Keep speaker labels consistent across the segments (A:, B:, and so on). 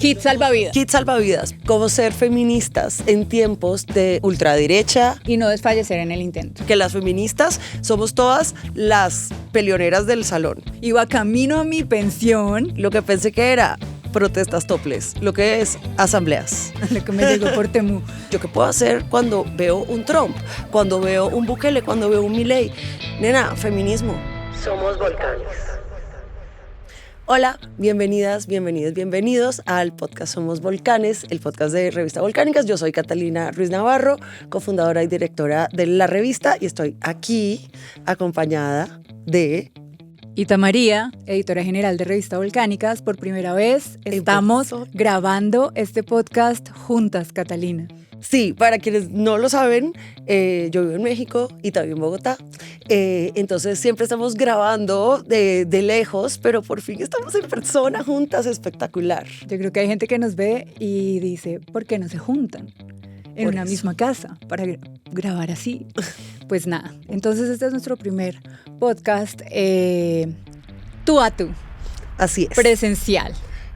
A: Kit salvavidas.
B: Kit salvavidas. Cómo ser feministas en tiempos de ultraderecha.
A: Y no desfallecer en el intento.
B: Que las feministas somos todas las peleoneras del salón.
A: Iba camino a mi pensión.
B: Lo que pensé que era protestas toples, lo que es asambleas.
A: Lo que me llegó por Temu.
B: ¿Yo qué puedo hacer cuando veo un Trump, cuando veo un Bukele, cuando veo un Milei? Nena, feminismo. Somos volcanes. Hola, bienvenidas, bienvenidos al podcast Somos Volcanes, el podcast de Revista Volcánicas. Yo soy Catalina Ruiz Navarro, cofundadora y directora de la revista, y estoy aquí acompañada de
A: Ita María, editora general de Revista Volcánicas. Por primera vez estamos grabando este podcast juntas, Catalina.
B: Sí, para quienes no lo saben, yo vivo en México y también en Bogotá. Entonces siempre estamos grabando de lejos, pero por fin estamos en persona juntas, espectacular.
A: Yo creo que hay gente que nos ve y dice, ¿por qué no se juntan en una misma casa para grabar así? Pues nada, entonces este es nuestro primer podcast tú a tú.
B: Así es.
A: Presencial.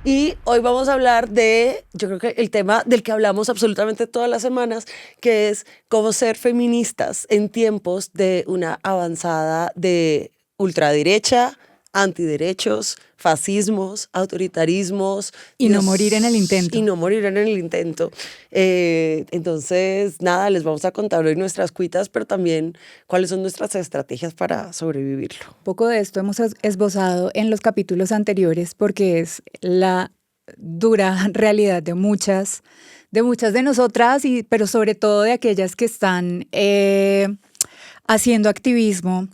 B: Y hoy vamos a hablar de, yo creo que el tema del que hablamos absolutamente todas las semanas, que es cómo ser feministas en tiempos de una avanzada de ultraderecha, antiderechos, fascismos, autoritarismos.
A: Y no morir en el intento.
B: Y no morir en el intento. Entonces, nada, les vamos a contar hoy nuestras cuitas, pero también cuáles son nuestras estrategias para sobrevivirlo.
A: Un poco de esto hemos esbozado en los capítulos anteriores porque es la dura realidad de muchas de nosotras, pero sobre todo de aquellas que están haciendo activismo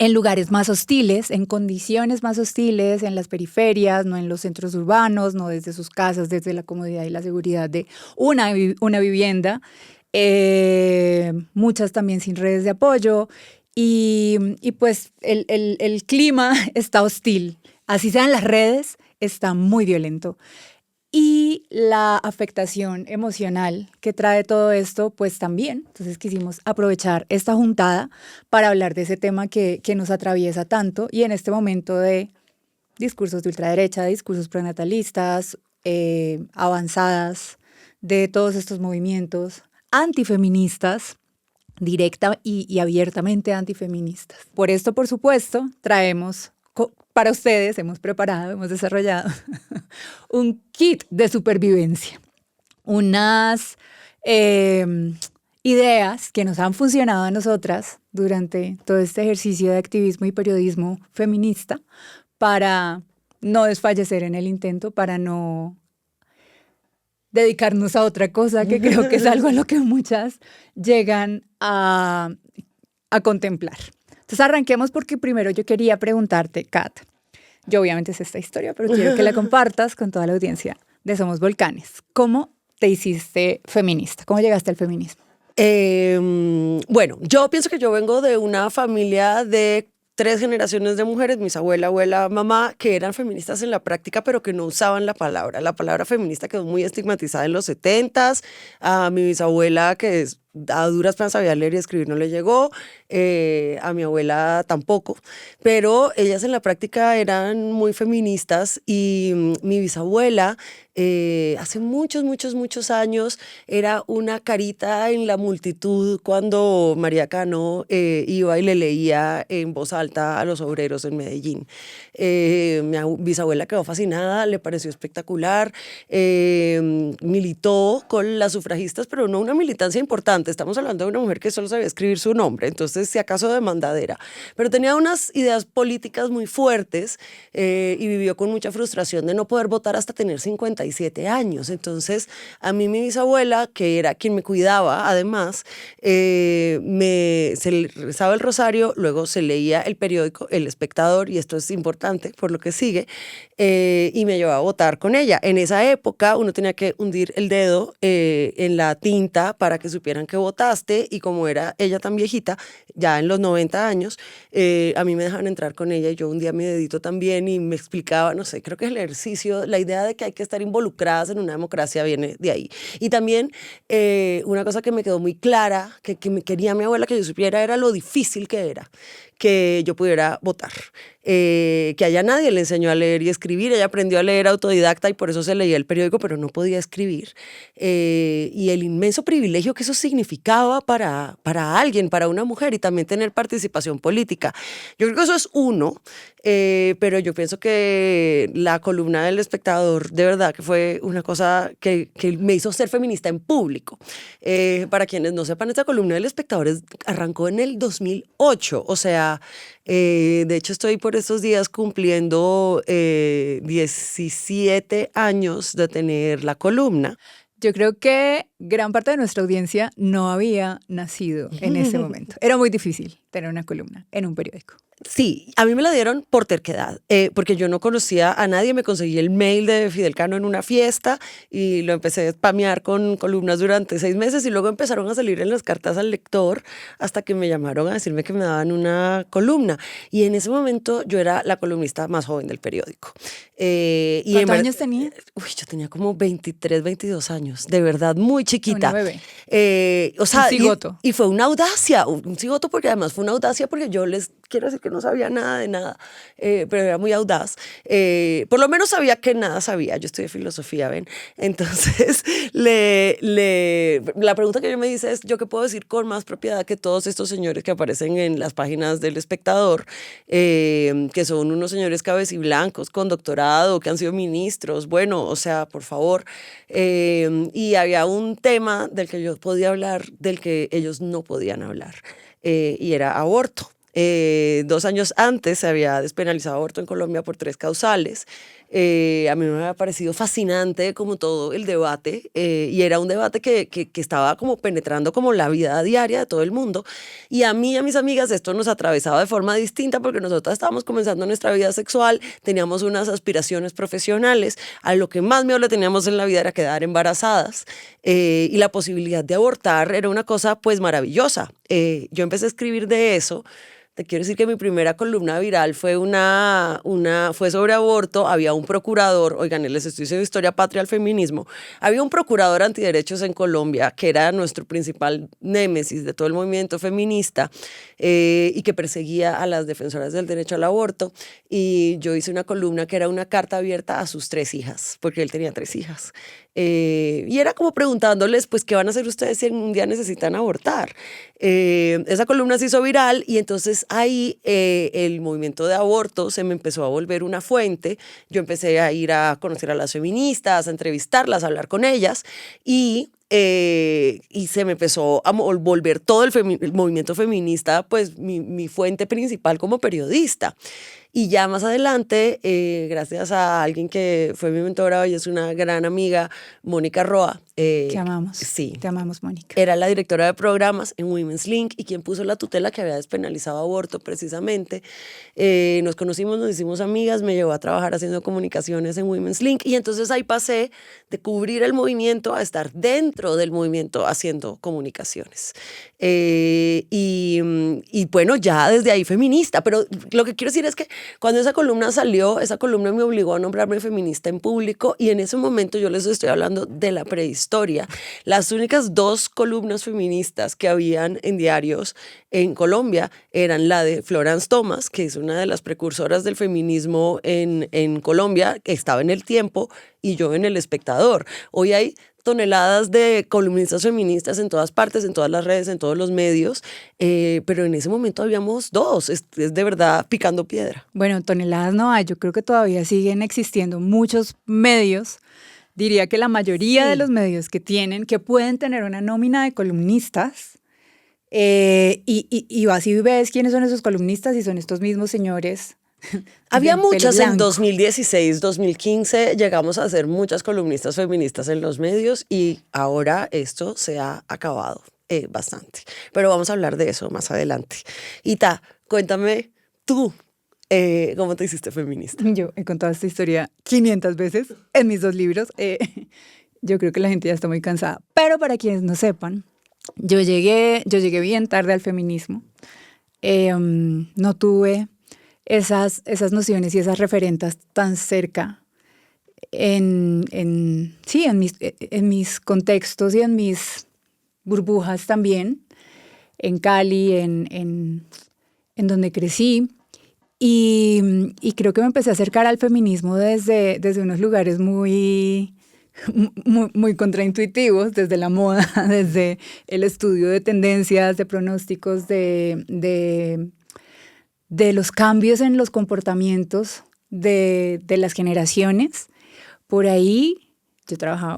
A: en lugares más hostiles, en condiciones más hostiles, en las periferias, no en los centros urbanos, no desde sus casas, desde la comodidad y la seguridad de una vivienda, muchas también sin redes de apoyo, y pues el clima está hostil, así sean las redes, está muy violento. Y la afectación emocional que trae todo esto, pues también. Entonces quisimos aprovechar esta juntada para hablar de ese tema que nos atraviesa tanto y en este momento de discursos de ultraderecha, de discursos prenatalistas, avanzadas, de todos estos movimientos antifeministas, directa y abiertamente antifeministas. Por esto, por supuesto, traemos para ustedes, hemos desarrollado un kit de supervivencia, unas ideas que nos han funcionado a nosotras durante todo este ejercicio de activismo y periodismo feminista para no desfallecer en el intento, para no dedicarnos a otra cosa, que creo que es algo a lo que muchas llegan a contemplar. Entonces arranquemos porque primero yo quería preguntarte, Kat, yo obviamente sé esta historia, pero quiero que la compartas con toda la audiencia de Somos Volcanes. ¿Cómo te hiciste feminista? ¿Cómo llegaste al feminismo?
B: Bueno, yo pienso que yo vengo de una familia de 3 generaciones de mujeres, mis abuela, mamá, que eran feministas en la práctica, pero que no usaban la palabra. La palabra feminista quedó muy estigmatizada en los 70s. A mi bisabuela, que a duras penas sabía leer y escribir, no le llegó. A mi abuela tampoco. Pero ellas en la práctica eran muy feministas y mi bisabuela hace muchos años era una carita en la multitud cuando María Cano iba y le leía en voz alta a los obreros en Medellín. Mi bisabuela quedó fascinada, le pareció espectacular, militó con las sufragistas, pero no una militancia importante. Estamos hablando de una mujer que solo sabía escribir su nombre, entonces si acaso demandadera, pero tenía unas ideas políticas muy fuertes y vivió con mucha frustración de no poder votar hasta tener 57 años. Entonces a mí mi bisabuela, que era quien me cuidaba además, se le rezaba el rosario, luego se leía el periódico El Espectador, y esto es importante por lo que sigue, y me llevaba a votar con ella. En esa época uno tenía que hundir el dedo en la tinta para que supieran que votaste, y como era ella tan viejita, ya en los 90 años, a mí me dejaban entrar con ella y yo hundía mi dedito también y me explicaba, no sé, creo que el ejercicio, la idea de que hay que estar involucradas en una democracia viene de ahí. Y también una cosa que me quedó muy clara, que me quería mi abuela que yo supiera, era lo difícil que era que yo pudiera votar. Que allá nadie le enseñó a leer y escribir. Ella aprendió a leer autodidacta y por eso se leía el periódico, pero no podía escribir. Y el inmenso privilegio que eso significaba para alguien, para una mujer, y también tener participación política. Yo creo que eso es uno, pero yo pienso que la columna del Espectador, de verdad, que fue una cosa que me hizo ser feminista en público. Para quienes no sepan, esta columna del Espectador arrancó en el 2008, o sea, de hecho estoy por estos días cumpliendo 17 años de tener la columna.
A: Yo creo que gran parte de nuestra audiencia no había nacido en ese momento. Era muy difícil tener una columna en un periódico.
B: Sí, a mí me la dieron por terquedad, porque yo no conocía a nadie, me conseguí el mail de Fidel Cano en una fiesta y lo empecé a spamear con columnas durante 6 meses y luego empezaron a salir en las cartas al lector hasta que me llamaron a decirme que me daban una columna. Y en ese momento yo era la columnista más joven del periódico.
A: ¿Cuántos años tenía?
B: Uy, yo tenía como 23, 22 años, de verdad, muy chiquita.
A: Una bebé.
B: O sea,
A: un cigoto.
B: Y fue una audacia, un cigoto porque además fue una audacia porque yo les quiero decir que no sabía nada de nada, pero era muy audaz. Por lo menos sabía que nada sabía. Yo estudié filosofía, ¿ven? Entonces, la pregunta que yo me hice es, ¿yo qué puedo decir con más propiedad que todos estos señores que aparecen en las páginas del Espectador, que son unos señores cabeciblancos con doctorado, que han sido ministros? Bueno, o sea, por favor. Y había un tema del que yo podía hablar, del que ellos no podían hablar, y era aborto. 2 años antes se había despenalizado aborto en Colombia por 3 causales. A mí me había parecido fascinante como todo el debate, y era un debate que estaba como penetrando como la vida diaria de todo el mundo, y a mí y a mis amigas esto nos atravesaba de forma distinta porque nosotras estábamos comenzando nuestra vida sexual, teníamos unas aspiraciones profesionales, a lo que más miedo le teníamos en la vida era quedar embarazadas, y la posibilidad de abortar era una cosa pues maravillosa. Yo empecé a escribir de eso. Te quiero decir que mi primera columna viral fue fue sobre aborto. Había un procurador, oigan, les estoy diciendo historia patria al feminismo, había un procurador antiderechos en Colombia que era nuestro principal némesis de todo el movimiento feminista, y que perseguía a las defensoras del derecho al aborto, y yo hice una columna que era una carta abierta a sus 3 hijas, porque él tenía 3 hijas. Y era como preguntándoles, pues, ¿qué van a hacer ustedes si un día necesitan abortar? Esa columna se hizo viral y entonces ahí el movimiento de aborto se me empezó a volver una fuente. Yo empecé a ir a conocer a las feministas, a entrevistarlas, a hablar con ellas, y se me empezó a volver todo el movimiento feminista, pues mi fuente principal como periodista. Y ya más adelante, gracias a alguien que fue mi mentora y es una gran amiga, Mónica Roa.
A: Te amamos.
B: Sí.
A: Te amamos, Mónica.
B: Era la directora de programas en Women's Link y quien puso la tutela que había despenalizado aborto precisamente. Nos conocimos, nos hicimos amigas, me llevó a trabajar haciendo comunicaciones en Women's Link y entonces ahí pasé de cubrir el movimiento a estar dentro del movimiento haciendo comunicaciones. Y bueno, ya desde ahí feminista, pero lo que quiero decir es que cuando esa columna salió, esa columna me obligó a nombrarme feminista en público y en ese momento yo les estoy hablando de la prehistoria. Las únicas 2 columnas feministas que habían en diarios en Colombia eran la de Florence Thomas, que es una de las precursoras del feminismo en Colombia, que estaba en El Tiempo, y yo en El Espectador. Hoy hay toneladas de columnistas feministas en todas partes, en todas las redes, en todos los medios, pero en ese momento habíamos 2, es de verdad picando piedra.
A: Bueno, toneladas no hay, yo creo que todavía siguen existiendo muchos medios, diría que la mayoría de los medios que pueden tener una nómina de columnistas, y vas y ves quiénes son esos columnistas y son estos mismos señores.
B: Había muchas en 2016, 2015, llegamos a ser muchas columnistas feministas en los medios y ahora esto se ha acabado bastante. Pero vamos a hablar de eso más adelante. Ita, cuéntame tú, ¿cómo te hiciste feminista?
A: Yo he contado esta historia 500 veces en mis 2 libros. Yo creo que la gente ya está muy cansada. Pero para quienes no sepan, yo llegué bien tarde al feminismo. No tuve esas nociones y esas referentes tan cerca en mis contextos y en mis burbujas también, en Cali, en en donde crecí. Y creo que me empecé a acercar al feminismo desde unos lugares muy contraintuitivos, desde la moda, desde el estudio de tendencias, de pronósticos, de los cambios en los comportamientos de las generaciones. Por ahí yo trabajaba,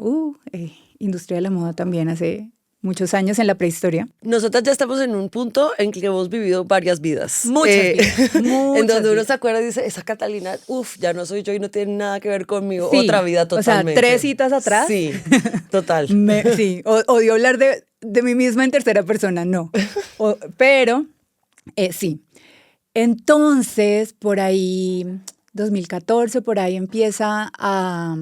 A: industria de la moda también hace muchos años en la prehistoria.
B: Nosotras ya estamos en un punto en que hemos vivido varias vidas.
A: Muchas vidas.
B: En donde uno se acuerda y dice, esa Catalina, ya no soy yo y no tiene nada que ver conmigo. Sí, otra vida totalmente.
A: O sea, 3 citas atrás.
B: Sí, total.
A: Sí, odio hablar de mí misma en tercera persona, no. Pero sí. Entonces, por ahí, 2014, por ahí empieza a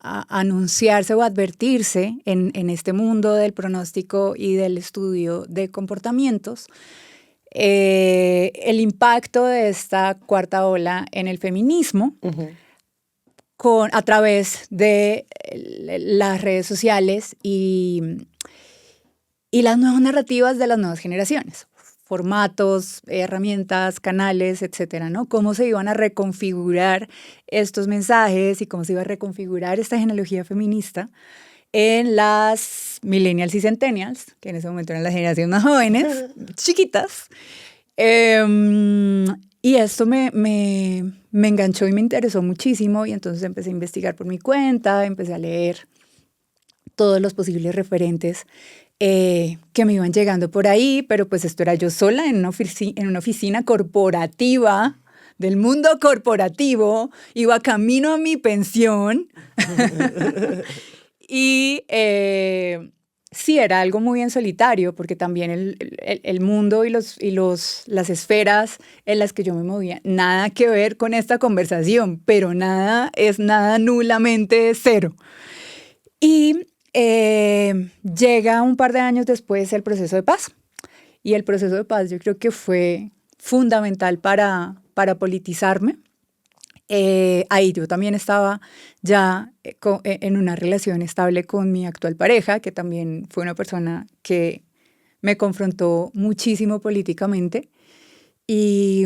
A: anunciarse o advertirse en este mundo del pronóstico y del estudio de comportamientos el impacto de esta cuarta ola en el feminismo a través de las redes sociales y las nuevas narrativas de las nuevas generaciones. Formatos, herramientas, canales, etcétera, ¿no? Cómo se iban a reconfigurar estos mensajes y cómo se iba a reconfigurar esta genealogía feminista en las millennials y centennials, que en ese momento eran las generaciones más jóvenes, chiquitas. Y esto me enganchó y me interesó muchísimo y entonces empecé a investigar por mi cuenta, empecé a leer todos los posibles referentes que me iban llegando por ahí, pero pues esto era yo sola en una oficina corporativa, del mundo corporativo, iba camino a mi pensión y sí, era algo muy en solitario, porque también el mundo y las esferas en las que yo me movía, nada que ver con esta conversación, pero nada es nada nulamente cero. Y llega un par de años después el proceso de paz. Y el proceso de paz yo creo que fue fundamental para politizarme. Ahí yo también estaba ya en una relación estable con mi actual pareja, que también fue una persona que me confrontó muchísimo políticamente y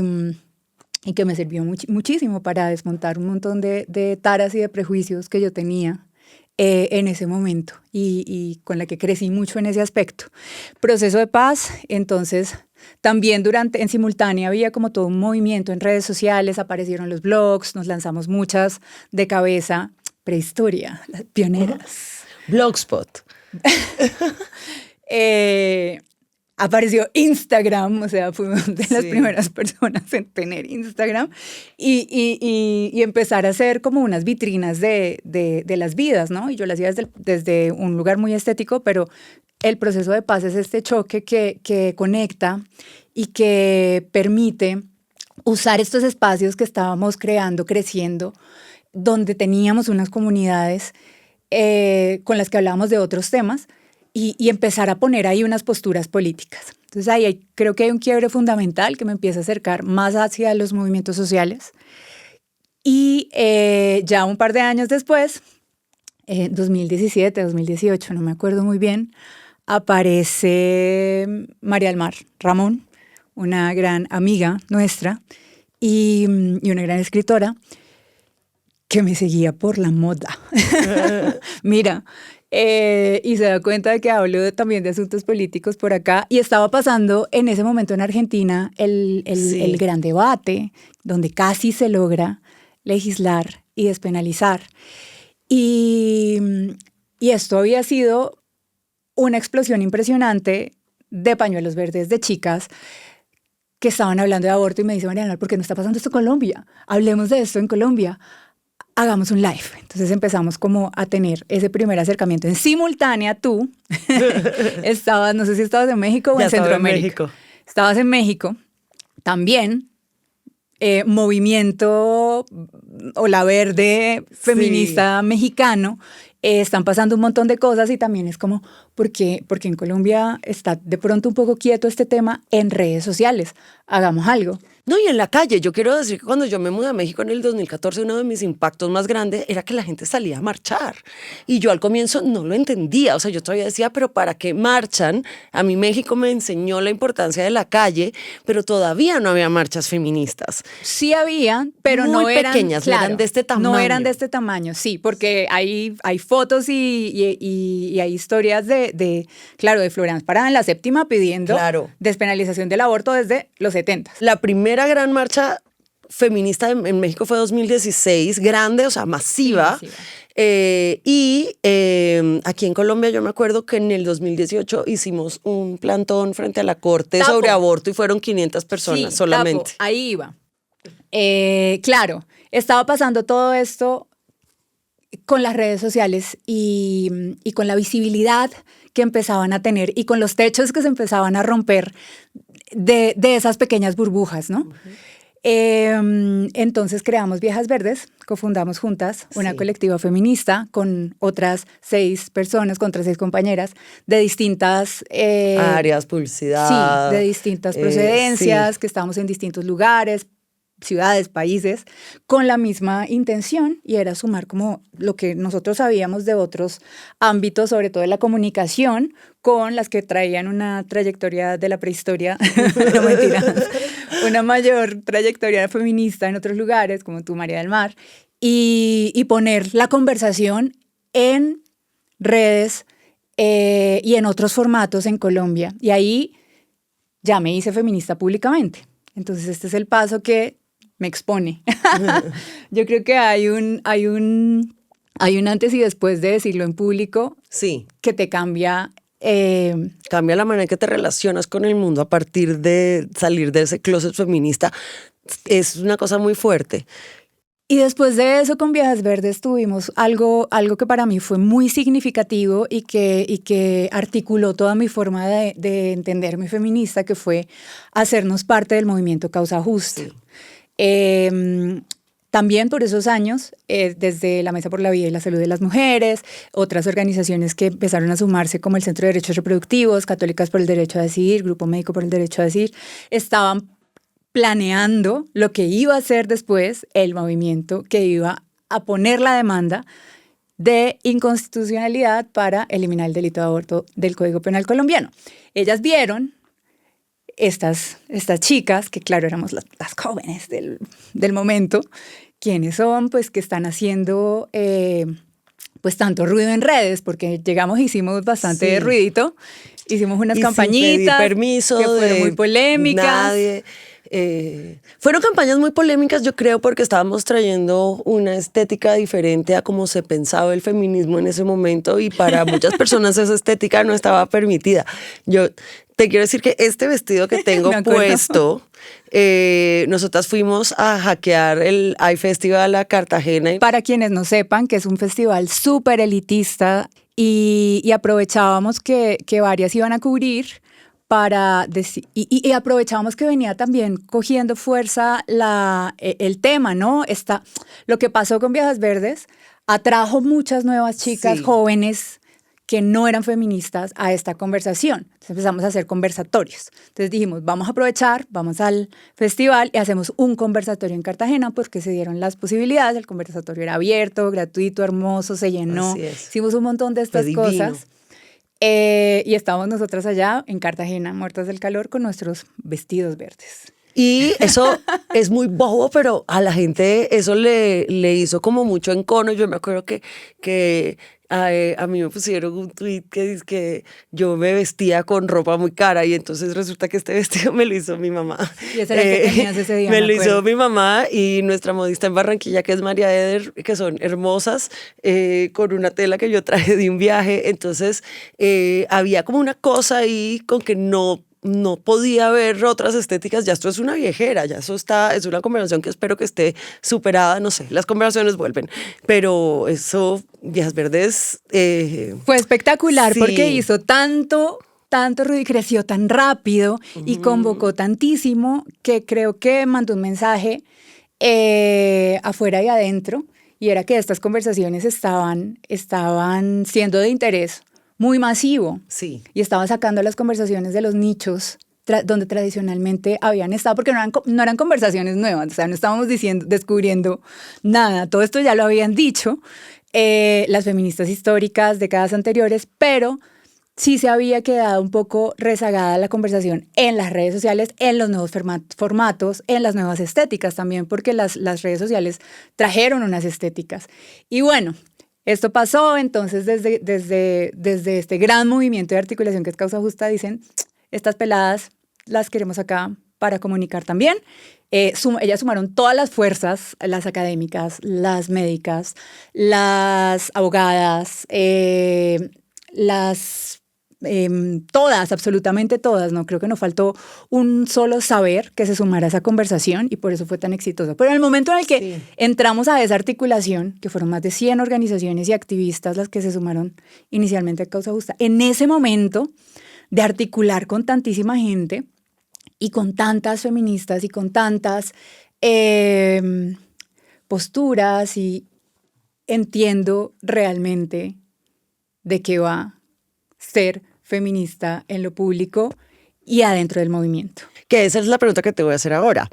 A: que me sirvió muchísimo para desmontar un montón de taras y de prejuicios que yo tenía en ese momento y con la que crecí mucho en ese aspecto. Proceso de paz, entonces también en simultánea había como todo un movimiento en redes sociales, aparecieron los blogs, nos lanzamos muchas de cabeza, prehistoria, las pioneras.
B: Blogspot.
A: Apareció Instagram, o sea, fuimos de las primeras personas en tener Instagram y empezar a hacer como unas vitrinas de las vidas, ¿no? Y yo lo hacía desde un lugar muy estético, pero el proceso de paz es este choque que conecta y que permite usar estos espacios que estábamos creando, creciendo, donde teníamos unas comunidades con las que hablábamos de otros temas, y empezar a poner ahí unas posturas políticas. Entonces ahí creo que hay un quiebre fundamental que me empieza a acercar más hacia los movimientos sociales. Y ya un par de años después, 2017, 2018, no me acuerdo muy bien, aparece María del Mar Ramón, una gran amiga nuestra y una gran escritora que me seguía por la moda. Mira, y se da cuenta de que hablo también de asuntos políticos por acá. Y estaba pasando en ese momento en Argentina el gran debate, donde casi se logra legislar y despenalizar. Y esto había sido una explosión impresionante de pañuelos verdes de chicas que estaban hablando de aborto y me dice, Mariana, ¿por qué no está pasando esto en Colombia? Hablemos de esto en Colombia. Hagamos un live. Entonces empezamos como a tener ese primer acercamiento. En simultánea tú estabas, no sé si estabas en México o en Centroamérica. Estabas en México. También movimiento Ola Verde feminista mexicano. Están pasando un montón de cosas y también es como, porque en Colombia está de pronto un poco quieto este tema en redes sociales. Hagamos algo.
B: No, y en la calle, yo quiero decir que cuando yo me mudé a México en el 2014, uno de mis impactos más grandes era que la gente salía a marchar. Y yo al comienzo no lo entendía, o sea, yo todavía decía, pero ¿para qué marchan? A mí México me enseñó la importancia de la calle, pero todavía no había marchas feministas.
A: Sí había, pero
B: Muy
A: no eran
B: pequeñas, no eran de este tamaño.
A: No eran de este tamaño, sí, porque hay fotos y hay historias claro, de Florence Parada en la séptima pidiendo despenalización del aborto desde los 70.
B: La primera gran marcha feminista en México fue 2016, grande, o sea, masiva.
A: Sí, masiva.
B: Aquí en Colombia yo me acuerdo que en el 2018 hicimos un plantón frente a la Corte sobre aborto y fueron 500 personas solamente.
A: Ahí iba. Claro, estaba pasando todo esto con las redes sociales y con la visibilidad que empezaban a tener y con los techos que se empezaban a romper de esas pequeñas burbujas, ¿no? Entonces creamos Viejas Verdes, cofundamos juntas una colectiva feminista con otras 6 personas, con otras 6 compañeras de distintas
B: áreas, publicidad.
A: Sí, de distintas procedencias, que estábamos en distintos lugares, ciudades, países, con la misma intención, y era sumar como lo que nosotros sabíamos de otros ámbitos, sobre todo de la comunicación, con las que traían una trayectoria de la prehistoria, no mentira, una mayor trayectoria feminista en otros lugares, como tú, María del Mar, y poner la conversación en redes y en otros formatos en Colombia. Y ahí ya me hice feminista públicamente. Entonces este es el paso que me expone. Yo creo que hay un antes y después de decirlo en público que te cambia.
B: Cambia la manera en que te relacionas con el mundo a partir de salir de ese closet feminista. Es una cosa muy fuerte.
A: Y después de eso, con Viejas Verdes tuvimos algo que para mí fue muy significativo y que articuló toda mi forma de entenderme feminista, que fue hacernos parte del movimiento Causa Justa. Sí. También por esos años, desde la Mesa por la Vida y la Salud de las Mujeres, otras organizaciones que empezaron a sumarse como el Centro de Derechos Reproductivos, Católicas por el Derecho a Decidir, Grupo Médico por el Derecho a Decidir, estaban planeando lo que iba a ser después el movimiento que iba a poner la demanda de inconstitucionalidad para eliminar el delito de aborto del Código Penal colombiano. Ellas vieron estas chicas, que claro, éramos las jóvenes del momento, quienes son, pues, que están haciendo pues tanto ruido en redes, porque llegamos e hicimos bastante ruidito, hicimos unas campañitas
B: sin pedir permiso
A: que fueron muy polémicas.
B: Nadie. Fueron campañas muy polémicas, yo creo, porque estábamos trayendo una estética diferente a cómo se pensaba el feminismo en ese momento, y para muchas personas esa estética no estaba permitida. Yo te quiero decir que este vestido que tengo puesto, nosotras fuimos a hackear el iFestival a Cartagena.
A: Para quienes no sepan, que es un festival súper elitista, y aprovechábamos que varias iban a cubrir y aprovechábamos que venía también cogiendo fuerza el tema, ¿no? Lo que pasó con Viejas Verdes atrajo muchas nuevas chicas jóvenes que no eran feministas a esta conversación. Entonces empezamos a hacer conversatorios. Entonces dijimos, vamos a aprovechar, vamos al festival y hacemos un conversatorio en Cartagena, porque se dieron las posibilidades. El conversatorio era abierto, gratuito, hermoso, se llenó. Hicimos un montón de estas cosas. Y estábamos nosotras allá en Cartagena, muertas del calor, con nuestros vestidos verdes.
B: Y eso es muy bobo, pero a la gente eso le hizo como mucho encono. Yo me acuerdo que a mí me pusieron un tweet que dice que yo me vestía con ropa muy cara, y entonces resulta que este vestido me lo hizo mi mamá.
A: Y ese era el que tenías ese día.
B: Me lo hizo mi mamá y nuestra modista en Barranquilla, que es María Eder, que son hermosas, con una tela que yo traje de un viaje. Entonces había como una cosa ahí con que no podía haber otras estéticas. Ya esto es una viejera, ya eso es una conversación que espero que esté superada. No sé, las conversaciones vuelven, pero eso, Viejas Verdes
A: fue espectacular, porque hizo tanto ruido y creció tan rápido y convocó tantísimo, que creo que mandó un mensaje afuera y adentro, y era que estas conversaciones estaban siendo de interés muy masivo.
B: Sí.
A: Y estaba sacando las conversaciones de los nichos donde tradicionalmente habían estado, porque no eran conversaciones nuevas, o sea, no estábamos descubriendo nada, todo esto ya lo habían dicho las feministas históricas, décadas anteriores, pero sí se había quedado un poco rezagada la conversación en las redes sociales, en los nuevos formatos, en las nuevas estéticas también, porque las redes sociales trajeron unas estéticas. Y bueno, esto pasó, entonces desde este gran movimiento de articulación que es Causa Justa dicen, estas peladas las queremos acá para comunicar también. Ellas sumaron todas las fuerzas, las académicas, las médicas, las abogadas, todas, absolutamente todas, no creo que no faltó un solo saber que se sumara a esa conversación y por eso fue tan exitoso. Pero en el momento en el que entramos a esa articulación, que fueron más de 100 organizaciones y activistas las que se sumaron inicialmente a Causa Justa, en ese momento de articular con tantísima gente y con tantas feministas y con tantas posturas, y entiendo realmente de qué va ser feminista en lo público y adentro del movimiento.
B: Que esa es la pregunta que te voy a hacer ahora.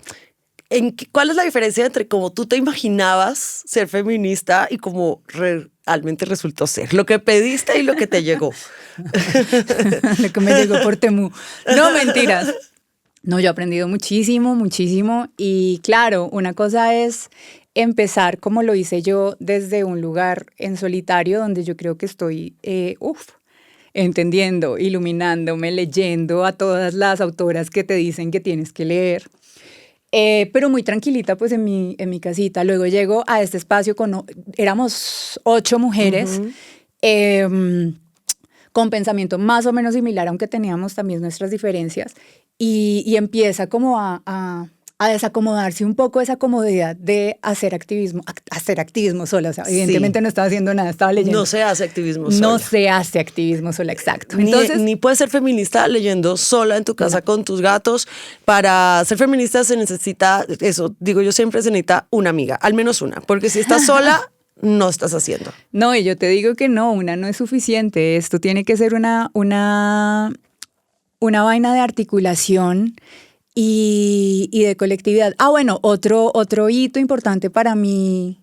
B: ¿Cuál es la diferencia entre cómo tú te imaginabas ser feminista y cómo realmente resultó ser? Lo que pediste y lo que te llegó.
A: Lo que me llegó por Temu. No, mentiras. No, yo he aprendido muchísimo, muchísimo. Y claro, una cosa es empezar como lo hice yo desde un lugar en solitario donde yo creo que estoy, entendiendo, iluminándome, leyendo a todas las autoras que te dicen que tienes que leer. Pero muy tranquilita pues en mi casita. Luego llego a este espacio éramos 8 mujeres con pensamiento más o menos similar, aunque teníamos también nuestras diferencias, y empieza como a desacomodarse un poco esa comodidad de hacer activismo sola. O sea, evidentemente no estaba haciendo nada, estaba leyendo.
B: No se hace activismo sola.
A: No se hace activismo sola, exacto.
B: Entonces, ni puedes ser feminista leyendo sola en tu casa con tus gatos. Para ser feminista se necesita, eso digo yo siempre, se necesita una amiga, al menos una, porque si estás sola, no estás haciendo.
A: No, y yo te digo que no, una no es suficiente. Esto tiene que ser una vaina de articulación y de colectividad. Bueno, otro hito importante para mi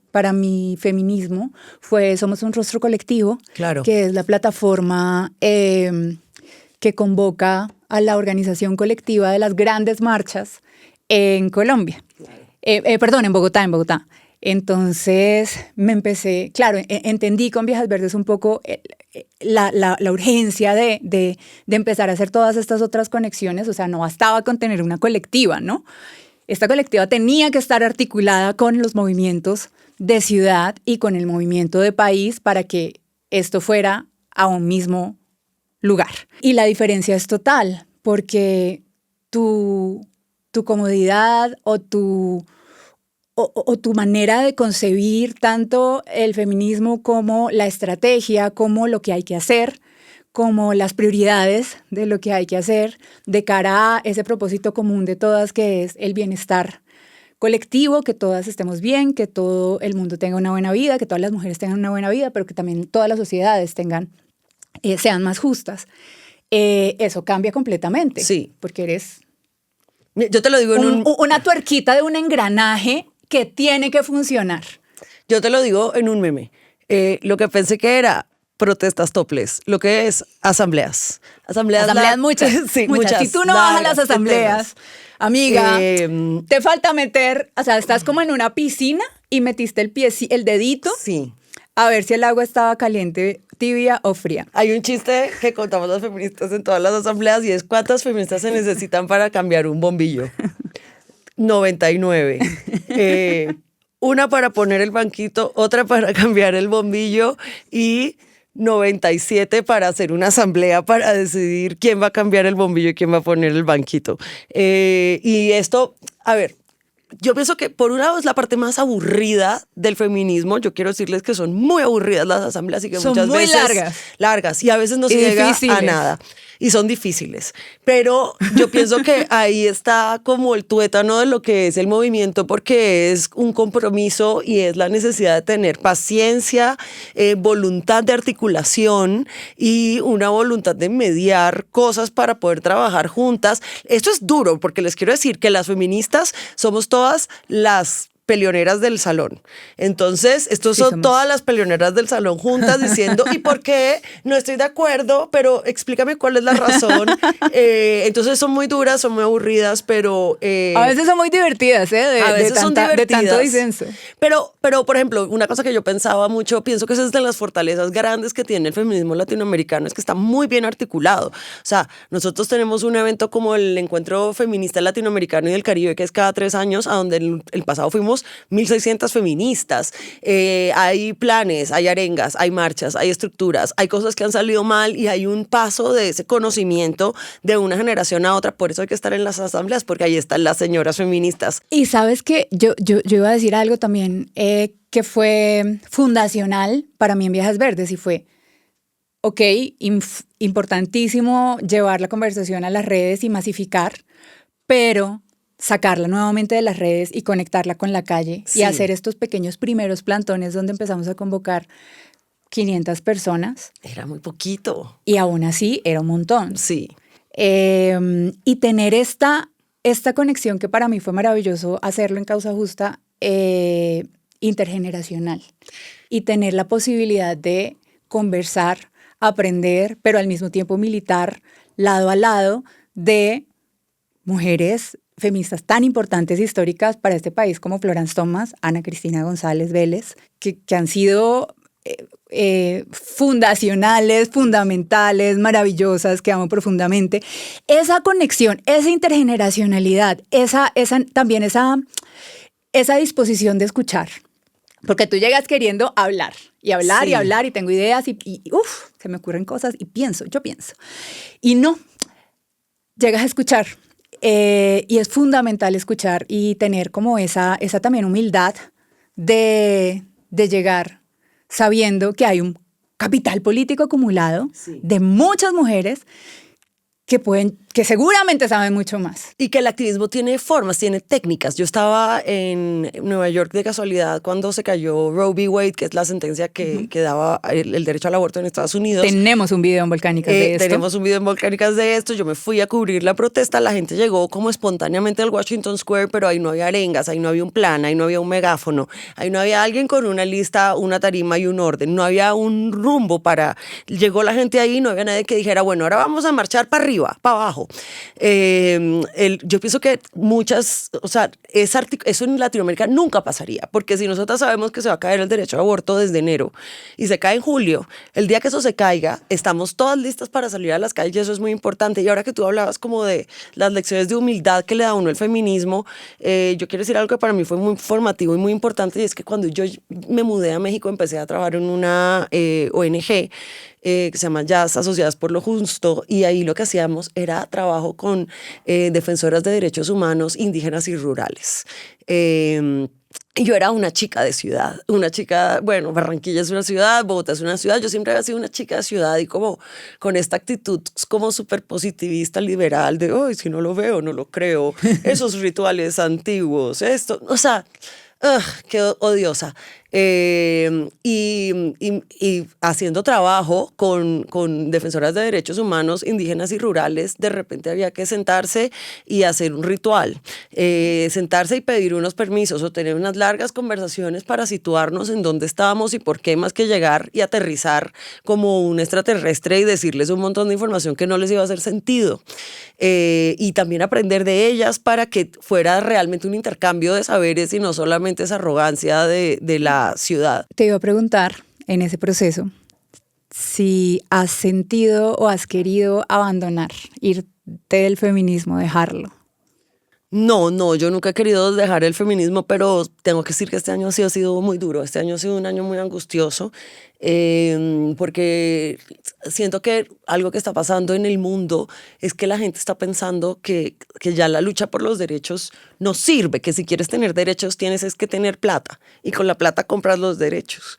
A: feminismo fue Somos un Rostro Colectivo,
B: claro,
A: que es la plataforma que convoca a la organización colectiva de las grandes marchas en Colombia. Claro. En Bogotá. Entonces me empecé, claro, entendí con Viejas Verdes un poco la urgencia de empezar a hacer todas estas otras conexiones. O sea, no bastaba con tener una colectiva, ¿no? Esta colectiva tenía que estar articulada con los movimientos de ciudad y con el movimiento de país para que esto fuera a un mismo lugar. Y la diferencia es total, porque tu comodidad o tu manera de concebir tanto el feminismo como la estrategia, como lo que hay que hacer, como las prioridades de lo que hay que hacer de cara a ese propósito común de todas, que es el bienestar colectivo, que todas estemos bien, que todo el mundo tenga una buena vida, que todas las mujeres tengan una buena vida, pero que también todas las sociedades sean más justas. Eso cambia completamente.
B: Sí.
A: Porque eres...
B: Yo te lo digo
A: una tuerquita de un engranaje que tiene que funcionar.
B: Yo te lo digo en un meme. Lo que pensé que era protestas toples, lo que es asambleas. Asambleas
A: muchas.
B: Sí, muchas.
A: Si tú no vas a las asambleas, amiga, te falta meter, o sea, estás como en una piscina y metiste el dedito.
B: Sí.
A: A ver si el agua estaba caliente, tibia o fría.
B: Hay un chiste que contamos las feministas en todas las asambleas y es: ¿cuántas feministas se necesitan para cambiar un bombillo? 99. Una para poner el banquito, otra para cambiar el bombillo y 97 para hacer una asamblea para decidir quién va a cambiar el bombillo y quién va a poner el banquito. Y esto, a ver, yo pienso que por un lado es la parte más aburrida del feminismo. Yo quiero decirles que son muy aburridas las asambleas y que
A: son
B: muchas
A: muy
B: veces largas y a veces no se llega a nada. y son difíciles. Pero yo pienso que ahí está como el tuétano de lo que es el movimiento, porque es un compromiso y es la necesidad de tener paciencia, voluntad de articulación y una voluntad de mediar cosas para poder trabajar juntas. Esto es duro, porque les quiero decir que las feministas somos todas las peleoneras del salón. Entonces, estos
A: Sí,
B: son
A: somos.
B: todas las peleoneras del salón juntas diciendo, ¿y por qué? No estoy de acuerdo, pero explícame cuál es la razón. Entonces, son muy duras, son muy aburridas, pero...
A: A veces son muy divertidas,
B: a veces son divertidas.
A: de tanto disenso.
B: Pero, por ejemplo, una cosa que yo pensaba mucho, pienso que esa es de las fortalezas grandes que tiene el feminismo latinoamericano, es que está muy bien articulado. O sea, nosotros tenemos un evento como el Encuentro Feminista Latinoamericano y del Caribe, que es cada 3 años, a donde el pasado fuimos 1.600 feministas. Hay planes, hay arengas, hay marchas, hay estructuras, hay cosas que han salido mal y hay un paso de ese conocimiento de una generación a otra. Por eso hay que estar en las asambleas, porque ahí están las señoras feministas.
A: Y sabes que yo iba a decir algo también que fue fundacional para mí en Viajes Verdes y fue, ok, importantísimo llevar la conversación a las redes y masificar, pero sacarla nuevamente de las redes y conectarla con la calle
B: Sí.
A: y hacer estos pequeños primeros plantones donde empezamos a convocar 500 personas
B: Era muy poquito.
A: y aún así era un montón.
B: Sí.
A: Y tener esta conexión que para mí fue maravilloso hacerlo en Causa Justa, intergeneracional, y tener la posibilidad de conversar, aprender, pero al mismo tiempo militar lado a lado de mujeres feministas tan importantes históricas para este país como Florence Thomas, Ana Cristina González Vélez, que han sido fundacionales, fundamentales, maravillosas, que amo profundamente. Esa conexión, esa intergeneracionalidad, también esa disposición de escuchar. Porque tú llegas queriendo hablar y hablar
B: Sí.
A: y hablar y tengo ideas y se me ocurren cosas y yo pienso. Y no, llegas a escuchar. Y es fundamental escuchar y tener como esa también humildad de llegar sabiendo que hay un capital político acumulado
B: Sí.
A: de muchas mujeres que seguramente saben mucho más.
B: Y que el activismo tiene formas, tiene técnicas. Yo estaba en Nueva York de casualidad cuando se cayó Roe v. Wade, que es la sentencia que daba el derecho al aborto en Estados Unidos.
A: Tenemos un video en Volcánicas de esto.
B: Tenemos un video en Volcánicas de esto. Yo me fui a cubrir la protesta. La gente llegó como espontáneamente al Washington Square, pero ahí no había arengas, ahí no había un plan, ahí no había un megáfono, ahí no había alguien con una lista, una tarima y un orden. No había un rumbo para... Llegó la gente ahí, no había nadie que dijera, bueno, ahora vamos a marchar para arriba, para abajo. Yo pienso que eso en Latinoamérica nunca pasaría, porque si nosotros sabemos que se va a caer el derecho a aborto desde enero y se cae en julio, el día que eso se caiga, estamos todas listas para salir a las calles y eso es muy importante. Y ahora que tú hablabas como de las lecciones de humildad que le da a uno el feminismo, yo quiero decir algo que para mí fue muy formativo y muy importante, y es que cuando yo me mudé a México empecé a trabajar en una ONG que se llama Jazz Asociadas por lo Justo, y ahí lo que hacíamos era trabajo con defensoras de derechos humanos indígenas y rurales. Y yo era una chica de ciudad, una chica, bueno, Barranquilla es una ciudad, Bogotá es una ciudad, yo siempre había sido una chica de ciudad y como con esta actitud como súper positivista, liberal, de, "Ay, si no lo veo, no lo creo", esos rituales antiguos, esto, o sea, qué odiosa. Y haciendo trabajo con defensoras de derechos humanos indígenas y rurales, de repente había que sentarse y hacer un ritual, sentarse y pedir unos permisos o tener unas largas conversaciones para situarnos en dónde estábamos y por qué, más que llegar y aterrizar como un extraterrestre y decirles un montón de información que no les iba a hacer sentido. Y también aprender de ellas para que fuera realmente un intercambio de saberes y no solamente esa arrogancia de la ciudad.
A: Te iba a preguntar en ese proceso si has sentido o has querido abandonar, irte del feminismo, dejarlo.
B: No, yo nunca he querido dejar el feminismo, pero tengo que decir que este año sí ha sido muy duro. Este año ha sido un año muy angustioso. porque siento que algo que está pasando en el mundo es que la gente está pensando que ya la lucha por los derechos no sirve, que si quieres tener derechos tienes es que tener plata y con la plata compras los derechos.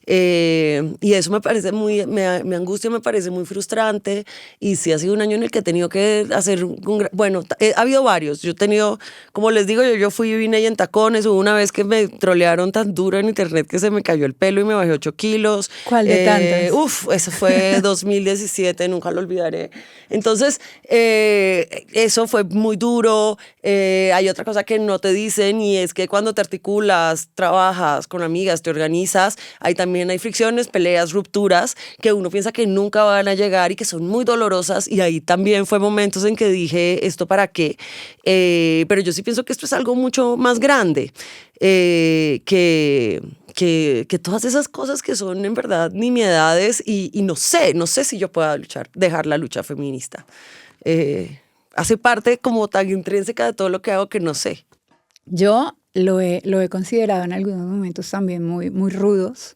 B: Y eso me parece me angustia, me parece muy frustrante, y sí ha sido un año en el que he tenido que hacer bueno, ha habido varios. Yo he tenido, como les digo, yo fui y vine y en tacones. Hubo una vez que me trolearon tan duro en internet que se me cayó el pelo y me bajé 8 kilos.
A: ¿Cuál de tantas?
B: Eso fue 2017, nunca lo olvidaré. Entonces, eso fue muy duro. Hay otra cosa que no te dicen, y es que cuando te articulas, trabajas con amigas, te organizas, también hay fricciones, peleas, rupturas que uno piensa que nunca van a llegar y que son muy dolorosas, y ahí también fue momentos en que dije, ¿esto para qué? Pero yo sí pienso que esto es algo mucho más grande, que todas esas cosas que son en verdad nimiedades, y no sé si yo pueda dejar la lucha feminista. Hace parte como tan intrínseca de todo lo que hago que no sé.
A: Yo lo he considerado en algunos momentos también muy, muy rudos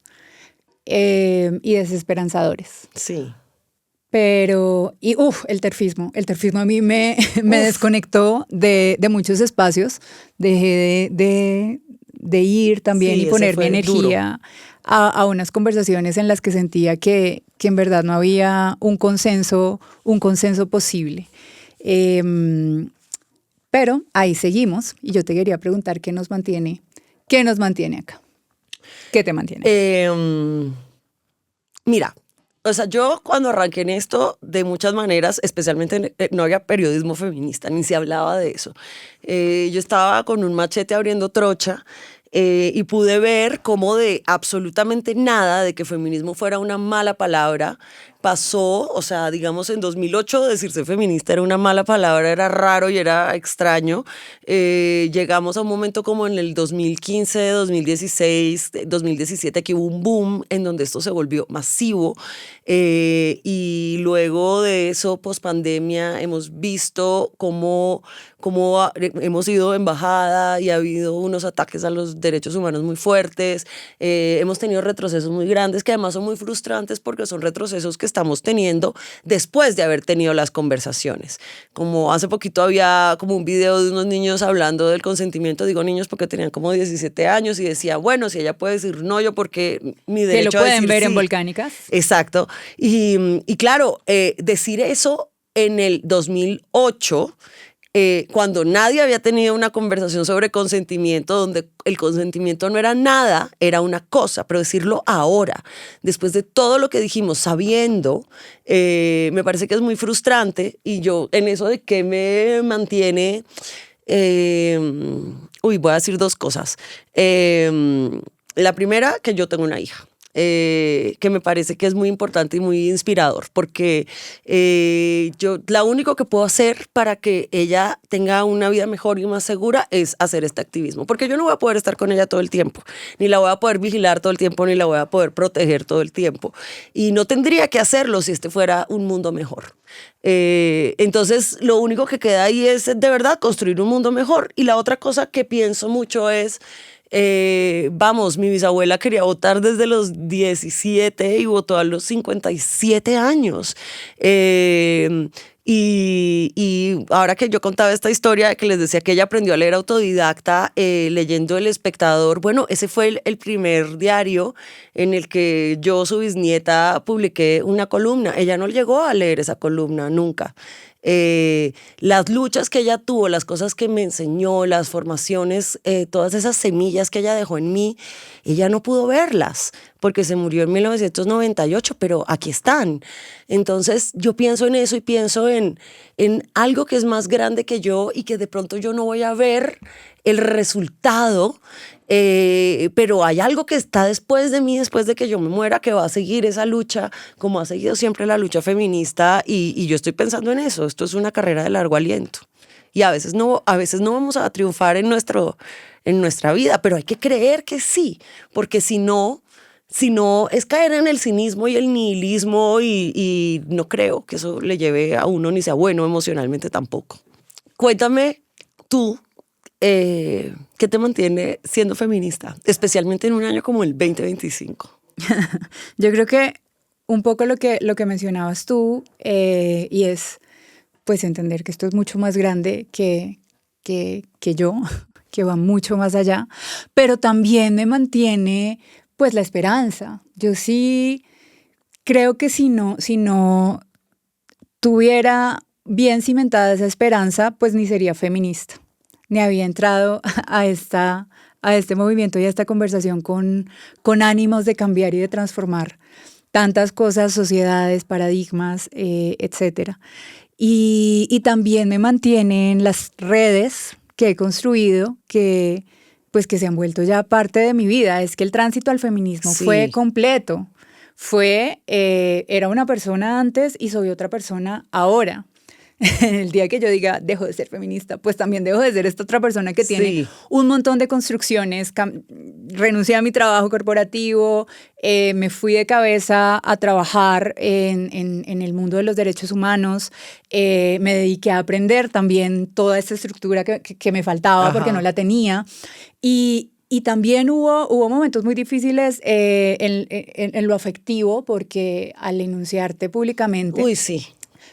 A: y desesperanzadores.
B: Sí.
A: Pero, el terfismo a mí me desconectó de muchos espacios. Dejé de ir también,
B: Sí,
A: y poner mi
B: duro.
A: energía a unas conversaciones en las que sentía que en verdad no había un consenso posible. Pero ahí seguimos, y yo te quería preguntar qué nos mantiene acá. ¿Qué te mantiene?
B: Mira, o sea, yo cuando arranqué en esto, de muchas maneras, especialmente no había periodismo feminista, ni se hablaba de eso. Yo estaba con un machete abriendo trocha, y pude ver cómo de absolutamente nada, de que feminismo fuera una mala palabra, pasó, o sea, digamos en 2008 decirse feminista era una mala palabra, era raro y era extraño. Llegamos a un momento como en el 2015, 2016, 2017, que hubo un boom en donde esto se volvió masivo, y luego de eso, pospandemia, hemos visto cómo hemos ido en bajada y ha habido unos ataques a los derechos humanos muy fuertes. Hemos tenido retrocesos muy grandes que además son muy frustrantes porque son retrocesos que estamos teniendo después de haber tenido las conversaciones. Como hace poquito había como un video de unos niños hablando del consentimiento, digo niños porque tenían como 17 años, y decía, bueno, si ella puede decir no, yo porque mi derecho a decir sí.
A: Que lo pueden ver en Volcánicas.
B: Exacto. Y claro, decir eso en el 2008, cuando nadie había tenido una conversación sobre consentimiento, donde el consentimiento no era nada, era una cosa, pero decirlo ahora, después de todo lo que dijimos, sabiendo, me parece que es muy frustrante. Y yo en eso de que me mantiene, voy a decir dos cosas. La primera, que yo tengo una hija. Que me parece que es muy importante y muy inspirador, porque yo lo único que puedo hacer para que ella tenga una vida mejor y más segura es hacer este activismo, porque yo no voy a poder estar con ella todo el tiempo, ni la voy a poder vigilar todo el tiempo, ni la voy a poder proteger todo el tiempo, y no tendría que hacerlo si este fuera un mundo mejor. Entonces lo único que queda ahí es de verdad construir un mundo mejor. Y la otra cosa que pienso mucho es, vamos, mi bisabuela quería votar desde los 17 y votó a los 57 años. Y ahora que yo contaba esta historia, que les decía que ella aprendió a leer autodidacta, leyendo El Espectador, bueno, ese fue el primer diario en el que yo, su bisnieta, publiqué una columna. Ella no llegó a leer esa columna nunca. Las luchas que ella tuvo, las cosas que me enseñó, las formaciones, todas esas semillas que ella dejó en mí, ella no pudo verlas porque se murió en 1998, pero aquí están. Entonces yo pienso en eso y pienso en algo que es más grande que yo y que de pronto yo no voy a ver el resultado, pero hay algo que está después de mí, después de que yo me muera, que va a seguir esa lucha, como ha seguido siempre la lucha feminista, y yo estoy pensando en eso. Esto es una carrera de largo aliento. Y a veces no vamos a triunfar en nuestra vida, pero hay que creer que sí, porque si no es caer en el cinismo y el nihilismo, y no creo que eso le lleve a uno ni sea bueno emocionalmente tampoco. Cuéntame tú, ¿qué te mantiene siendo feminista, especialmente en un año como el 2025?
A: Yo creo que un poco lo que mencionabas tú, y es pues entender que esto es mucho más grande que yo, que va mucho más allá, pero también me mantiene pues la esperanza. Yo sí creo que si no tuviera bien cimentada esa esperanza, pues ni sería feminista, ni había entrado a este movimiento y a esta conversación con ánimos de cambiar y de transformar tantas cosas, sociedades, paradigmas, etcétera. Y también me mantienen las redes que he construido, pues que se han vuelto ya parte de mi vida. Es que el tránsito al feminismo fue completo. Era una persona antes y soy otra persona ahora. El día que yo diga, dejo de ser feminista, pues también dejo de ser esta otra persona que tiene un montón de construcciones. Renuncié a mi trabajo corporativo, me fui de cabeza a trabajar en el mundo de los derechos humanos, me dediqué a aprender también toda esta estructura que me faltaba porque no la tenía. Y también hubo momentos muy difíciles en lo afectivo, porque al enunciarte públicamente...
B: Uy, sí.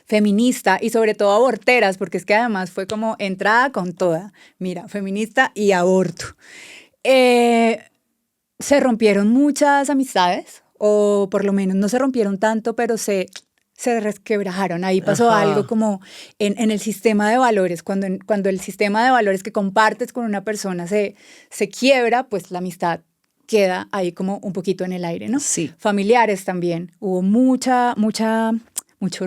A: Feminista y sobre todo aborteras, porque es que además fue como entrada con toda. Mira, feminista y aborto. Se rompieron muchas amistades, o por lo menos no se rompieron tanto, pero se resquebrajaron. Ahí pasó algo como en el sistema de valores. Cuando el sistema de valores que compartes con una persona se quiebra, pues la amistad queda ahí como un poquito en el aire, ¿no?
B: Sí.
A: Familiares también. Hubo mucho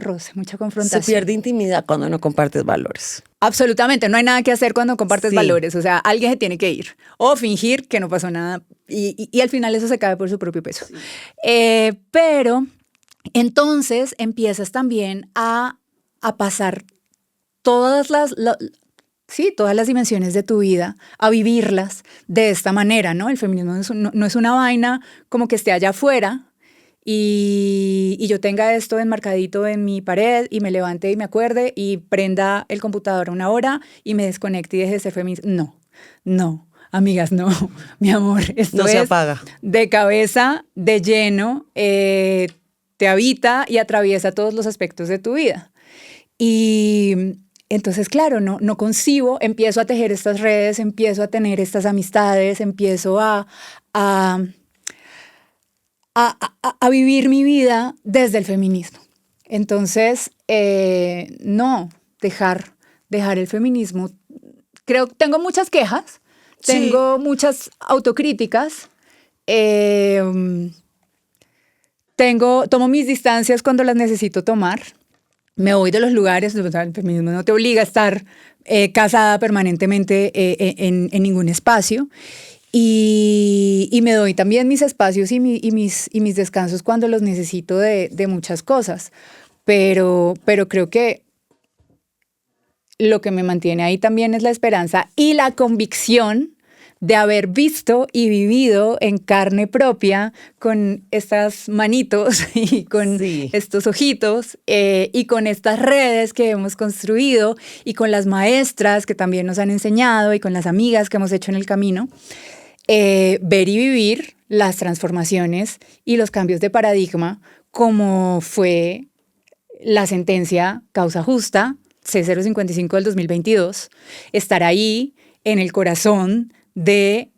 A: roce, mucha confrontación.
B: Se pierde intimidad cuando no compartes valores.
A: Absolutamente, no hay nada que hacer cuando compartes valores, o sea, alguien se tiene que ir o fingir que no pasó nada y al final eso se cae por su propio peso. Sí. Pero entonces empiezas también a pasar todas las dimensiones de tu vida, a vivirlas de esta manera, ¿no? El feminismo no es una vaina como que esté allá afuera, y yo tenga esto enmarcadito en mi pared y me levante y me acuerde y prenda el computador una hora y me desconecte y deje de ser feminista. No, amigas, no, mi amor. Esto
B: no se apaga.
A: De cabeza, de lleno, te habita y atraviesa todos los aspectos de tu vida. Y entonces, claro, no concibo, empiezo a tejer estas redes, empiezo a tener estas amistades, empiezo a vivir mi vida desde el feminismo. Entonces, no, dejar el feminismo. Tengo muchas quejas, tengo muchas autocríticas, tomo mis distancias cuando las necesito tomar, me voy de los lugares, o sea, el feminismo no te obliga a estar casada permanentemente en ningún espacio. Y me doy también mis espacios y mis descansos cuando los necesito de muchas cosas. Pero creo que lo que me mantiene ahí también es la esperanza y la convicción de haber visto y vivido en carne propia con estas manitos y con estos ojitos y con estas redes que hemos construido y con las maestras que también nos han enseñado y con las amigas que hemos hecho en el camino. Ver y vivir las transformaciones y los cambios de paradigma, como fue la sentencia Causa Justa C055 del 2022, estar ahí en el corazón de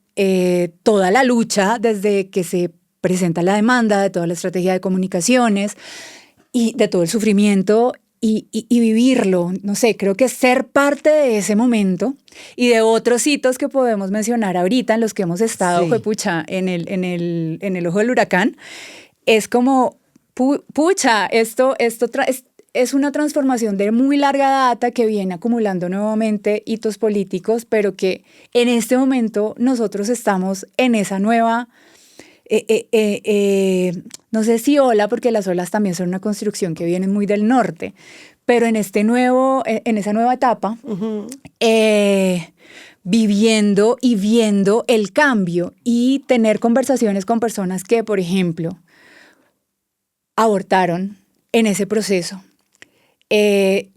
A: toda la lucha desde que se presenta la demanda, de toda la estrategia de comunicaciones y de todo el sufrimiento y vivirlo. No sé, creo que ser parte de ese momento y de otros hitos que podemos mencionar ahorita en los que hemos estado, juepucha, en el ojo del huracán, es como, pucha, esto es una transformación de muy larga data que viene acumulando nuevamente hitos políticos, pero que en este momento nosotros estamos en esa nueva... no sé si ola, porque las olas también son una construcción que viene muy del norte, pero en esa nueva etapa, viviendo y viendo el cambio y tener conversaciones con personas que, por ejemplo, abortaron en ese proceso,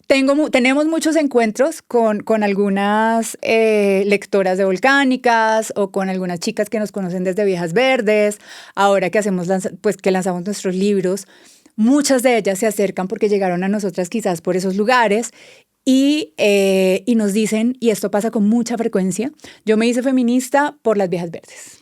A: Tenemos muchos encuentros con algunas lectoras de Volcánicas o con algunas chicas que nos conocen desde Viejas Verdes. Ahora que que lanzamos nuestros libros, muchas de ellas se acercan porque llegaron a nosotras quizás por esos lugares y nos dicen, y esto pasa con mucha frecuencia, yo me hice feminista por las Viejas Verdes.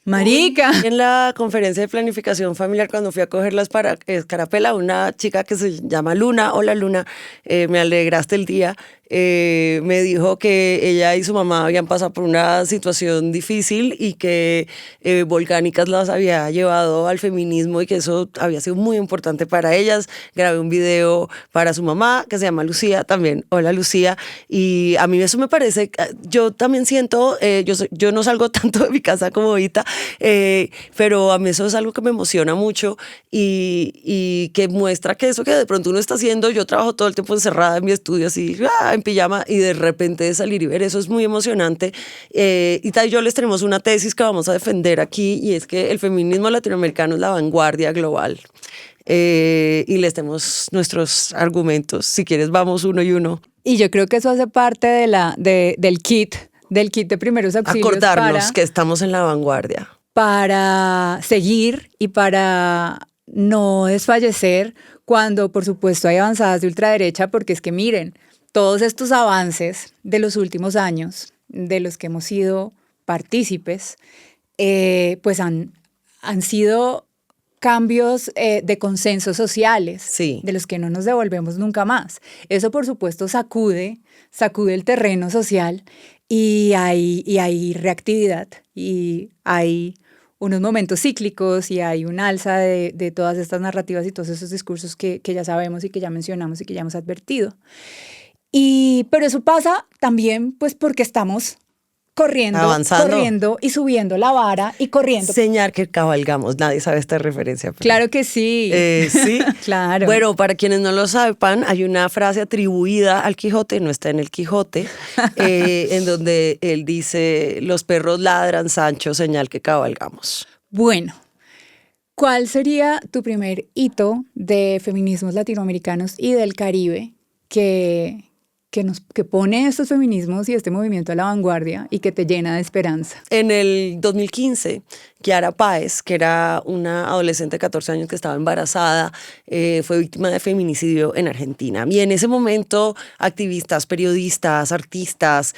A: Marica.
B: En la conferencia de planificación familiar, cuando fui a cogerlas para Escarapela, una chica que se llama Luna, hola Luna, me alegraste el día, me dijo que ella y su mamá habían pasado por una situación difícil y que Volcánicas las había llevado al feminismo y que eso había sido muy importante para ellas. Grabé un video para su mamá que se llama Lucía también, hola Lucía, y a mí eso me parece, yo también siento, yo no salgo tanto de mi casa como ahorita, pero a mí eso es algo que me emociona mucho y que muestra que eso que de pronto uno está haciendo, yo trabajo todo el tiempo encerrada en mi estudio así, en pijama, y de repente de salir y ver eso es muy emocionante. Y tal, yo les tenemos una tesis que vamos a defender aquí y es que el feminismo latinoamericano es la vanguardia global. Y les tenemos nuestros argumentos. Si quieres, vamos uno y uno.
A: Y yo creo que eso hace parte del kit de primeros auxilios.
B: Acordarnos que estamos en la vanguardia.
A: Para seguir y para no desfallecer cuando, por supuesto, hay avanzadas de ultraderecha, porque es que miren, todos estos avances de los últimos años, de los que hemos sido partícipes, pues han sido cambios de consensos sociales,
B: sí,
A: de los que no nos devolvemos nunca más. Eso, por supuesto, sacude el terreno social y hay reactividad y hay unos momentos cíclicos y hay un alza de todas estas narrativas y todos esos discursos que ya sabemos y que ya mencionamos y que ya hemos advertido. Pero eso pasa también pues porque estamos corriendo y subiendo la vara y corriendo.
B: Señal que cabalgamos, nadie sabe esta referencia. Pero...
A: Claro que sí.
B: Sí,
A: claro.
B: Bueno, para quienes no lo sepan, hay una frase atribuida al Quijote, no está en el Quijote, en donde él dice, los perros ladran, Sancho, señal que cabalgamos.
A: Bueno, ¿cuál sería tu primer hito de feminismos latinoamericanos y del Caribe que pone estos feminismos y este movimiento a la vanguardia y que te llena de esperanza?
B: En el 2015, Kiara Páez, que era una adolescente de 14 años que estaba embarazada, fue víctima de feminicidio en Argentina. Y en ese momento, activistas, periodistas, artistas,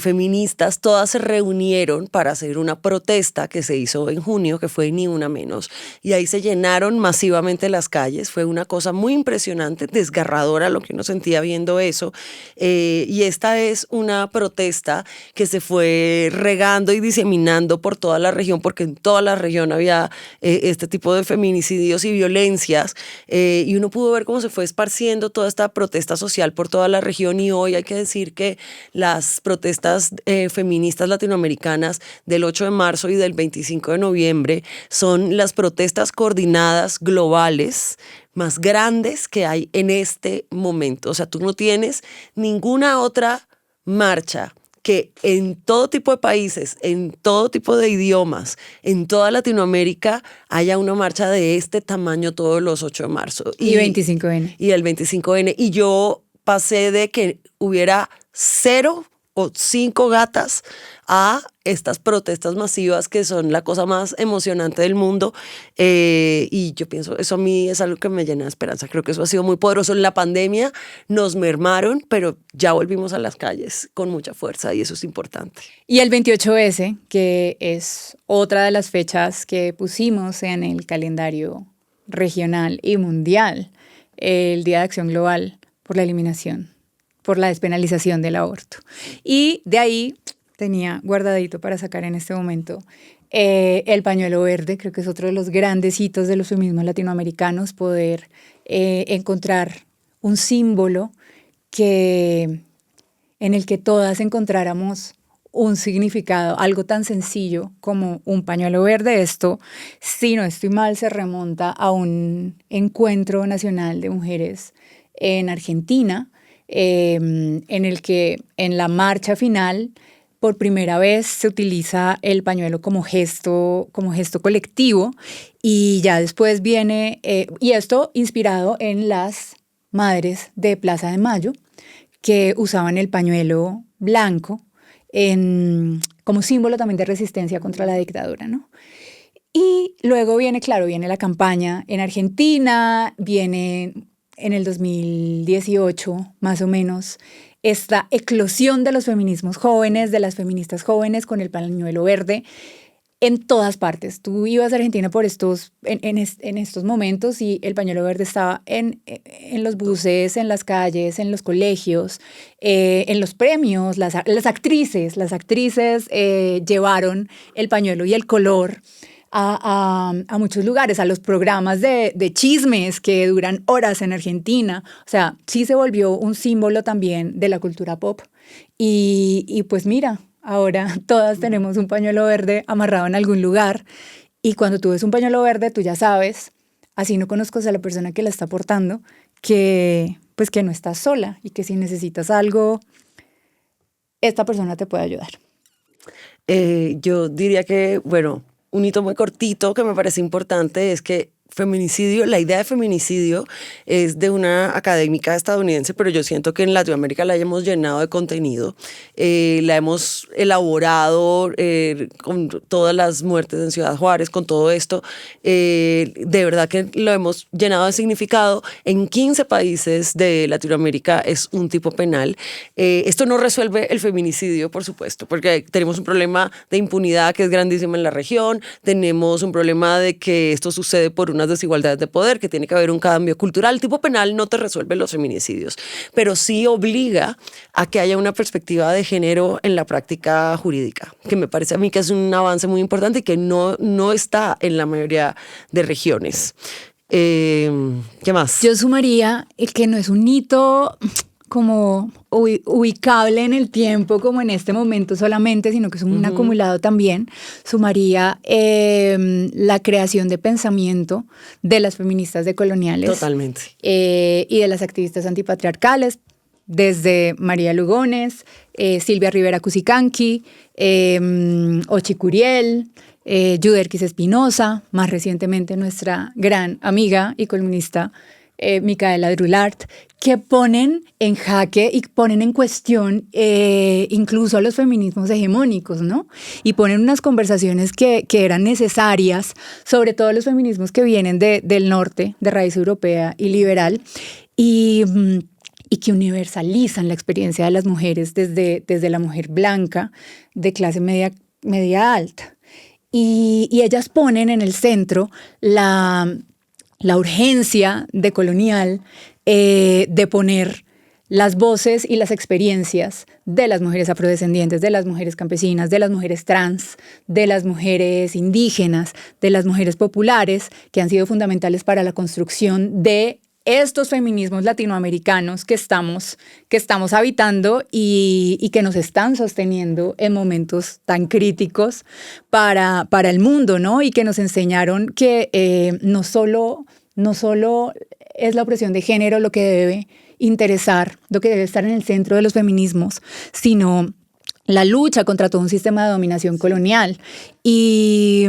B: feministas, todas se reunieron para hacer una protesta que se hizo en junio, que fue Ni Una Menos. Y ahí se llenaron masivamente las calles. Fue una cosa muy impresionante, desgarradora lo que uno sentía viendo eso. Y esta es una protesta que se fue regando y diseminando por toda la región, porque en toda la región había este tipo de feminicidios y violencias, y uno pudo ver cómo se fue esparciendo toda esta protesta social por toda la región. Y hoy hay que decir que las protestas feministas latinoamericanas del 8 de marzo y del 25 de noviembre son las protestas coordinadas globales más grandes que hay en este momento. O sea, tú no tienes ninguna otra marcha que en todo tipo de países, en todo tipo de idiomas, en toda Latinoamérica haya una marcha de este tamaño todos los 8 de marzo.
A: Y 25N.
B: Y el 25N. Y yo pasé de que hubiera 0 o 5 gatas a estas protestas masivas que son la cosa más emocionante del mundo, y yo pienso, eso a mí es algo que me llena de esperanza. Creo que eso ha sido muy poderoso. En la pandemia nos mermaron, pero ya volvimos a las calles con mucha fuerza y eso es importante.
A: Y el 28S, que es otra de las fechas que pusimos en el calendario regional y mundial, el Día de Acción Global por la eliminación, por la despenalización del aborto. Y de ahí tenía guardadito para sacar en este momento el pañuelo verde. Creo que es otro de los grandes hitos de los feminismos latinoamericanos, poder encontrar un símbolo en el que todas encontráramos un significado, algo tan sencillo como un pañuelo verde. Esto, si no estoy mal, se remonta a un encuentro nacional de mujeres en Argentina, en el que en la marcha final por primera vez se utiliza el pañuelo como gesto colectivo, y ya después viene, y esto inspirado en las madres de Plaza de Mayo, que usaban el pañuelo blanco como símbolo también de resistencia contra la dictadura, ¿no? Y luego viene, claro, viene la campaña en Argentina, viene en el 2018, más o menos, esta eclosión de los feminismos jóvenes, de las feministas jóvenes con el pañuelo verde en todas partes. Tú ibas a Argentina en estos momentos y el pañuelo verde estaba en los buses, en las calles, en los colegios, en los premios. Las actrices llevaron el pañuelo y el color a muchos lugares, a los programas de chismes que duran horas en Argentina. O sea, sí se volvió un símbolo también de la cultura pop. Y pues mira, ahora todas tenemos un pañuelo verde amarrado en algún lugar, y cuando tú ves un pañuelo verde, tú ya sabes, así no conozcas a la persona que la está portando, que pues que no estás sola, y que si necesitas algo, esta persona te puede ayudar.
B: Yo diría que, bueno, un hito muy cortito que me parece importante es que feminicidio, la idea de feminicidio es de una académica estadounidense, pero yo siento que en Latinoamérica la hemos llenado de contenido, la hemos elaborado con todas las muertes en Ciudad Juárez, con todo esto, de verdad que lo hemos llenado de significado. En 15 países de Latinoamérica es un tipo penal. Esto no resuelve el feminicidio, por supuesto, porque tenemos un problema de impunidad que es grandísimo en la región, tenemos un problema de que esto sucede por unas desigualdades de poder, que tiene que haber un cambio cultural. El tipo penal no te resuelve los feminicidios, pero sí obliga a que haya una perspectiva de género en la práctica jurídica, que me parece a mí que es un avance muy importante y que no está en la mayoría de regiones. ¿Qué más?
A: Yo sumaría el que no es un hito como ubicable en el tiempo, como en este momento solamente, sino que es un acumulado también. Sumaría la creación de pensamiento de las feministas decoloniales.
B: Totalmente.
A: Y de las activistas antipatriarcales, desde María Lugones, Silvia Rivera Cusicanqui, Ochi Curiel, Yuderquis Espinosa, más recientemente nuestra gran amiga y columnista Micaela Drulart, que ponen en jaque y ponen en cuestión incluso a los feminismos hegemónicos, ¿no? Y ponen unas conversaciones que eran necesarias, sobre todo los feminismos que vienen del norte, de raíz europea y liberal, y que universalizan la experiencia de las mujeres desde la mujer blanca de clase media alta. Y ellas ponen en el centro la urgencia decolonial de poner las voces y las experiencias de las mujeres afrodescendientes, de las mujeres campesinas, de las mujeres trans, de las mujeres indígenas, de las mujeres populares, que han sido fundamentales para la construcción de estos feminismos latinoamericanos que estamos habitando y que nos están sosteniendo en momentos tan críticos para el mundo, ¿no? Y que nos enseñaron que no solo es la opresión de género lo que debe interesar, lo que debe estar en el centro de los feminismos, sino la lucha contra todo un sistema de dominación colonial y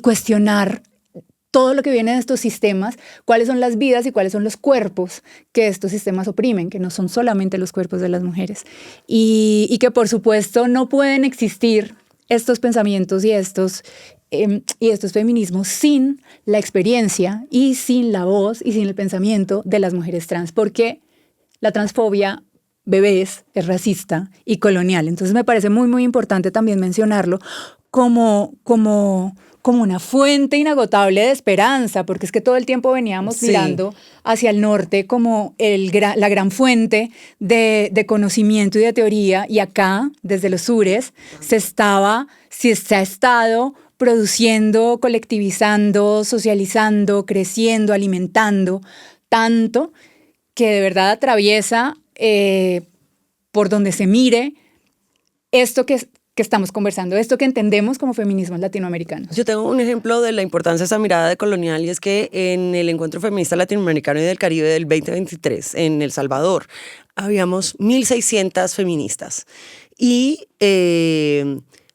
A: cuestionar todo lo que viene de estos sistemas, cuáles son las vidas y cuáles son los cuerpos que estos sistemas oprimen, que no son solamente los cuerpos de las mujeres. Y que por supuesto no pueden existir estos pensamientos y estos feminismos sin la experiencia y sin la voz y sin el pensamiento de las mujeres trans, porque la transfobia, bebés, es racista y colonial. Entonces me parece muy, muy importante también mencionarlo como una fuente inagotable de esperanza, porque es que todo el tiempo veníamos mirando hacia el norte como la gran fuente de conocimiento y de teoría, y acá, desde los sures, se ha estado produciendo, colectivizando, socializando, creciendo, alimentando, tanto que de verdad atraviesa por donde se mire esto que estamos conversando, esto que entendemos como feminismos latinoamericanos.
B: Yo tengo un ejemplo de la importancia de esa mirada decolonial, y es que en el Encuentro Feminista Latinoamericano y del Caribe del 2023, en El Salvador, habíamos 1.600 feministas. y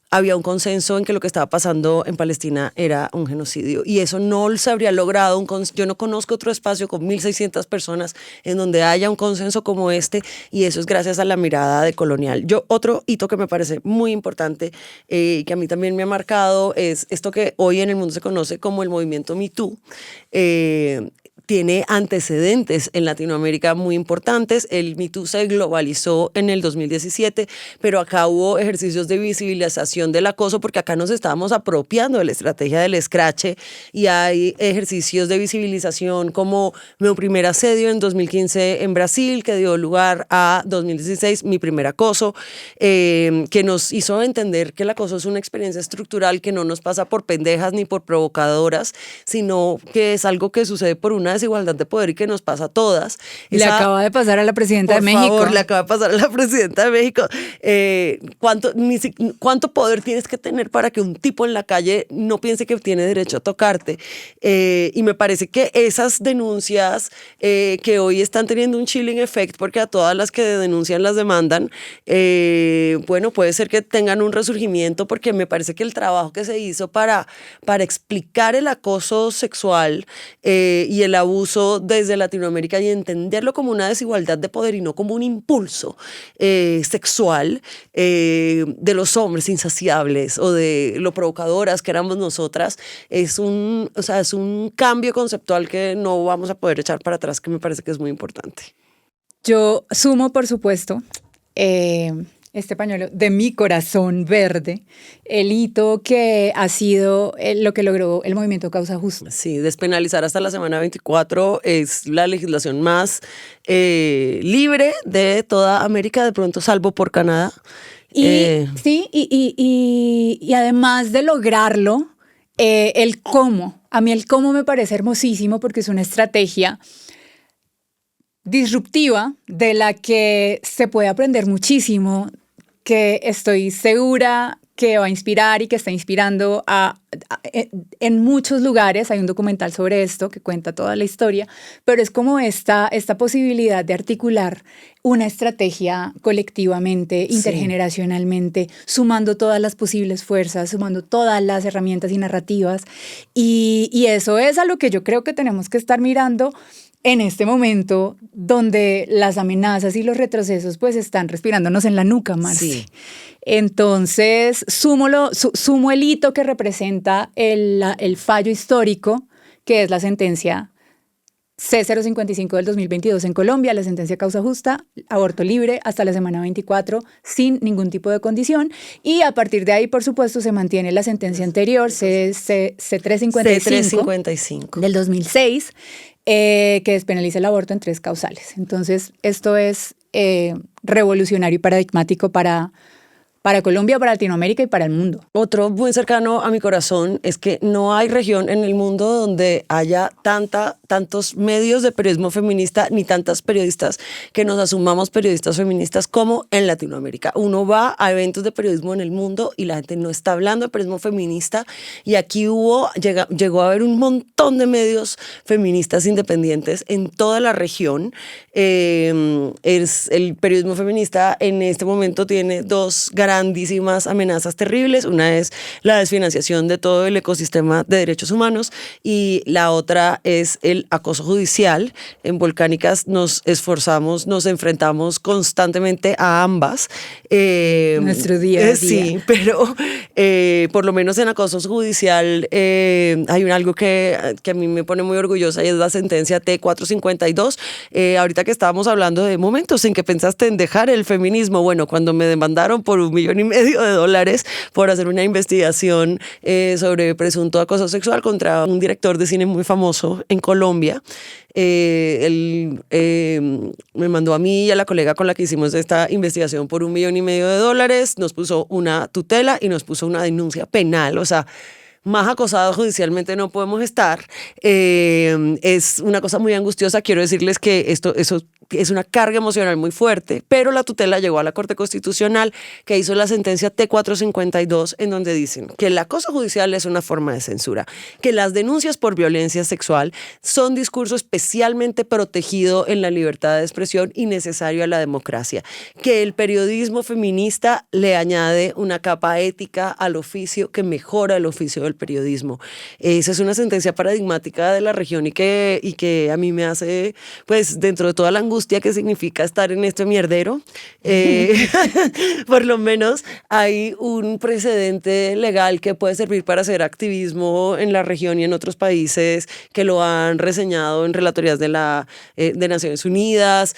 B: había un consenso en que lo que estaba pasando en Palestina era un genocidio. Y eso no se habría logrado. Yo no conozco otro espacio con 1.600 personas en donde haya un consenso como este, y eso es gracias a la mirada decolonial. Otro hito que me parece muy importante, que a mí también me ha marcado, es esto que hoy en el mundo se conoce como el movimiento Me Too. Tiene antecedentes en Latinoamérica muy importantes. El Me Too se globalizó en el 2017, pero acá hubo ejercicios de visibilización del acoso, porque acá nos estábamos apropiando de la estrategia del escrache, y hay ejercicios de visibilización como mi primer asedio en 2015 en Brasil, que dio lugar a 2016, mi primer acoso, que nos hizo entender que el acoso es una experiencia estructural que no nos pasa por pendejas ni por provocadoras, sino que es algo que sucede por una desigualdad de poder y que nos pasa a todas.
A: Le acaba de pasar a la presidenta de México.
B: Por favor, le acaba de pasar a la presidenta de México. ¿Cuánto poder tienes que tener para que un tipo en la calle no piense que tiene derecho a tocarte? Y me parece que esas denuncias que hoy están teniendo un chilling effect, porque a todas las que denuncian las demandan, bueno, puede ser que tengan un resurgimiento, porque me parece que el trabajo que se hizo para explicar el acoso sexual y el abuso desde Latinoamérica, y entenderlo como una desigualdad de poder y no como un impulso sexual de los hombres insaciables o de lo provocadoras que éramos nosotras, es un cambio conceptual que no vamos a poder echar para atrás, que me parece que es muy importante.
A: Yo sumo, por supuesto, este pañuelo de mi corazón verde, el hito que ha sido lo que logró el movimiento Causa Justa.
B: Sí, despenalizar hasta la semana 24 es la legislación más libre de toda América, de pronto salvo por Canadá.
A: Sí, y además de lograrlo, el cómo. A mí el cómo me parece hermosísimo, porque es una estrategia disruptiva de la que se puede aprender muchísimo, que estoy segura que va a inspirar y que está inspirando en muchos lugares. Hay un documental sobre esto que cuenta toda la historia, pero es como esta posibilidad de articular una estrategia colectivamente, intergeneracionalmente, sumando todas las posibles fuerzas, sumando todas las herramientas y narrativas, y eso es a lo que yo creo que tenemos que estar mirando en este momento, donde las amenazas y los retrocesos pues están respirándonos en la nuca, Marce.
B: Sí.
A: Entonces, sumo el hito que representa el fallo histórico, que es la sentencia C055 del 2022 en Colombia, la sentencia Causa Justa, aborto libre hasta la semana 24, sin ningún tipo de condición. Y a partir de ahí, por supuesto, se mantiene la sentencia anterior, C355 del 2006, que despenaliza el aborto en 3 causales. Entonces, esto es revolucionario y paradigmático para Colombia, para Latinoamérica y para el mundo.
B: Otro muy cercano a mi corazón es que no hay región en el mundo donde haya tantos medios de periodismo feminista ni tantas periodistas que nos asumamos periodistas feministas como en Latinoamérica. Uno va a eventos de periodismo en el mundo y la gente no está hablando de periodismo feminista, y aquí llegó a haber un montón de medios feministas independientes en toda la región. El periodismo feminista en este momento tiene 2 grandísimas amenazas terribles. Una es la desfinanciación de todo el ecosistema de derechos humanos, y la otra es el acoso judicial. En Volcánicas nos enfrentamos constantemente a ambas.
A: Nuestro día a día.
B: Sí, pero por lo menos en acoso judicial hay algo que a mí me pone muy orgullosa, y es la sentencia T452. Ahorita que estábamos hablando de momentos en que pensaste en dejar el feminismo, bueno, cuando me demandaron por $1,5 millones por hacer una investigación sobre presunto acoso sexual contra un director de cine muy famoso en Colombia. Él me mandó a mí y a la colega con la que hicimos esta investigación por $1,5 millones, nos puso una tutela y nos puso una denuncia penal. O sea, más acosados judicialmente no podemos estar. Es una cosa muy angustiosa. Quiero decirles que eso es una carga emocional muy fuerte, pero la tutela llegó a la Corte Constitucional, que hizo la sentencia T452, en donde dicen que el acoso judicial es una forma de censura, que las denuncias por violencia sexual son discurso especialmente protegido en la libertad de expresión y necesario a la democracia, que el periodismo feminista le añade una capa ética al oficio que mejora el oficio del periodismo. Esa es una sentencia paradigmática de la región y que a mí me hace, pues, dentro de toda la angustia que significa estar en este mierdero, por lo menos hay un precedente legal que puede servir para hacer activismo en la región y en otros países que lo han reseñado en relatorías de Naciones Unidas,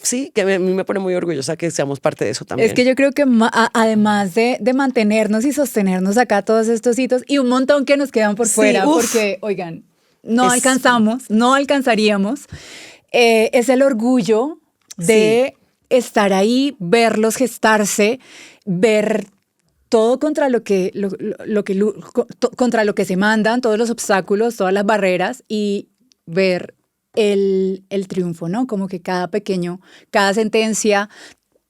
B: sí, que a mí me pone muy orgullosa que seamos parte de eso también.
A: Es que yo creo que además de mantenernos y sostenernos acá todos estos hitos y un montón que nos quedan por fuera, porque, oigan, no alcanzaríamos, es el orgullo de estar ahí, verlos gestarse, ver todo contra contra lo que se mandan, todos los obstáculos, todas las barreras, y ver el triunfo, ¿no? Como que cada sentencia,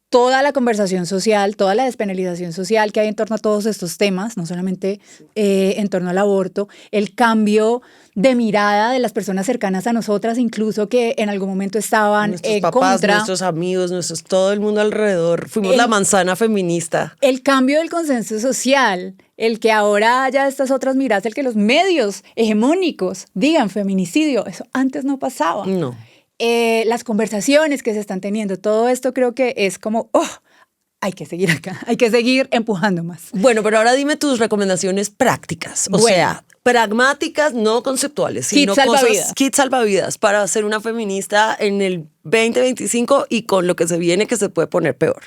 A: toda la conversación social, toda la despenalización social que hay en torno a todos estos temas, no solamente en torno al aborto, el cambio de mirada de las personas cercanas a nosotras, incluso que en algún momento estaban
B: nuestros papás,
A: contra.
B: nuestros amigos, todo el mundo alrededor. Fuimos la manzana feminista.
A: El cambio del consenso social, el que ahora haya estas otras miradas, el que los medios hegemónicos digan feminicidio, eso antes no pasaba.
B: No.
A: Las conversaciones que se están teniendo, todo esto creo que es como, hay que seguir acá, hay que seguir empujando más.
B: Bueno, pero ahora dime tus recomendaciones prácticas, o sea, pragmáticas, no conceptuales, sino kit salvavidas para ser una feminista en el 2025 y con lo que se viene que se puede poner peor.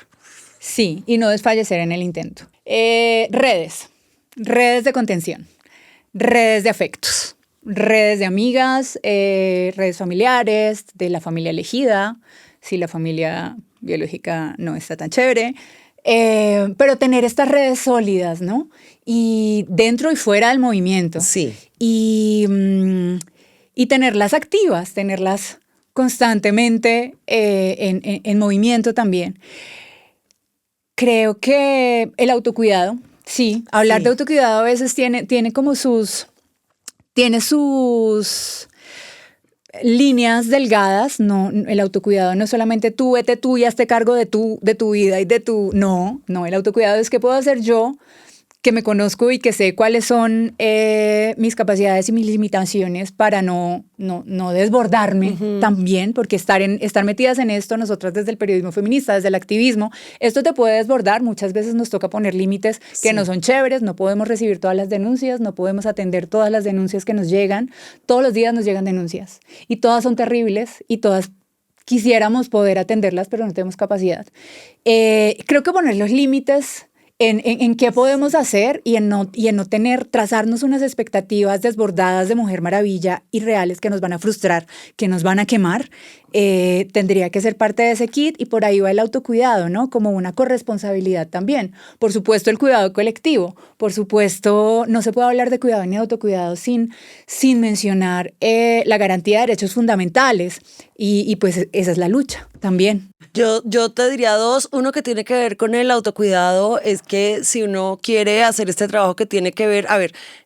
A: Sí, y no desfallecer en el intento. Redes de contención, redes de afectos. Redes de amigas, redes familiares, de la familia elegida, si la familia biológica no está tan chévere, pero tener estas redes sólidas, ¿no? Y dentro y fuera del movimiento.
B: Sí.
A: Y tenerlas activas, tenerlas constantemente en movimiento también. Creo que el autocuidado, sí, hablar de autocuidado a veces tiene como sus líneas delgadas. No, el autocuidado no es solamente tú, vete tú y hazte cargo de tu vida y de tu... No, el autocuidado es qué puedo hacer yo, que me conozco y que sé cuáles son mis capacidades y mis limitaciones para no desbordarme también, porque estar metidas en esto, nosotras desde el periodismo feminista, desde el activismo, esto te puede desbordar. Muchas veces nos toca poner límites que no son chéveres, no podemos recibir todas las denuncias, no podemos atender todas las denuncias que nos llegan. Todos los días nos llegan denuncias y todas son terribles y todas quisiéramos poder atenderlas, pero no tenemos capacidad. Creo que poner los límites en qué podemos hacer y en no trazarnos unas expectativas desbordadas de Mujer Maravilla irreales que nos van a frustrar, que nos van a quemar, tendría que ser parte de ese kit, y por ahí va el autocuidado, ¿no? Como una corresponsabilidad también. Por supuesto, el cuidado colectivo. Por supuesto, no se puede hablar de cuidado ni de autocuidado sin mencionar la garantía de derechos fundamentales. Y pues esa es la lucha también.
B: Yo te diría dos. Uno que tiene que ver con el autocuidado es que si uno quiere hacer este trabajo que tiene que ver,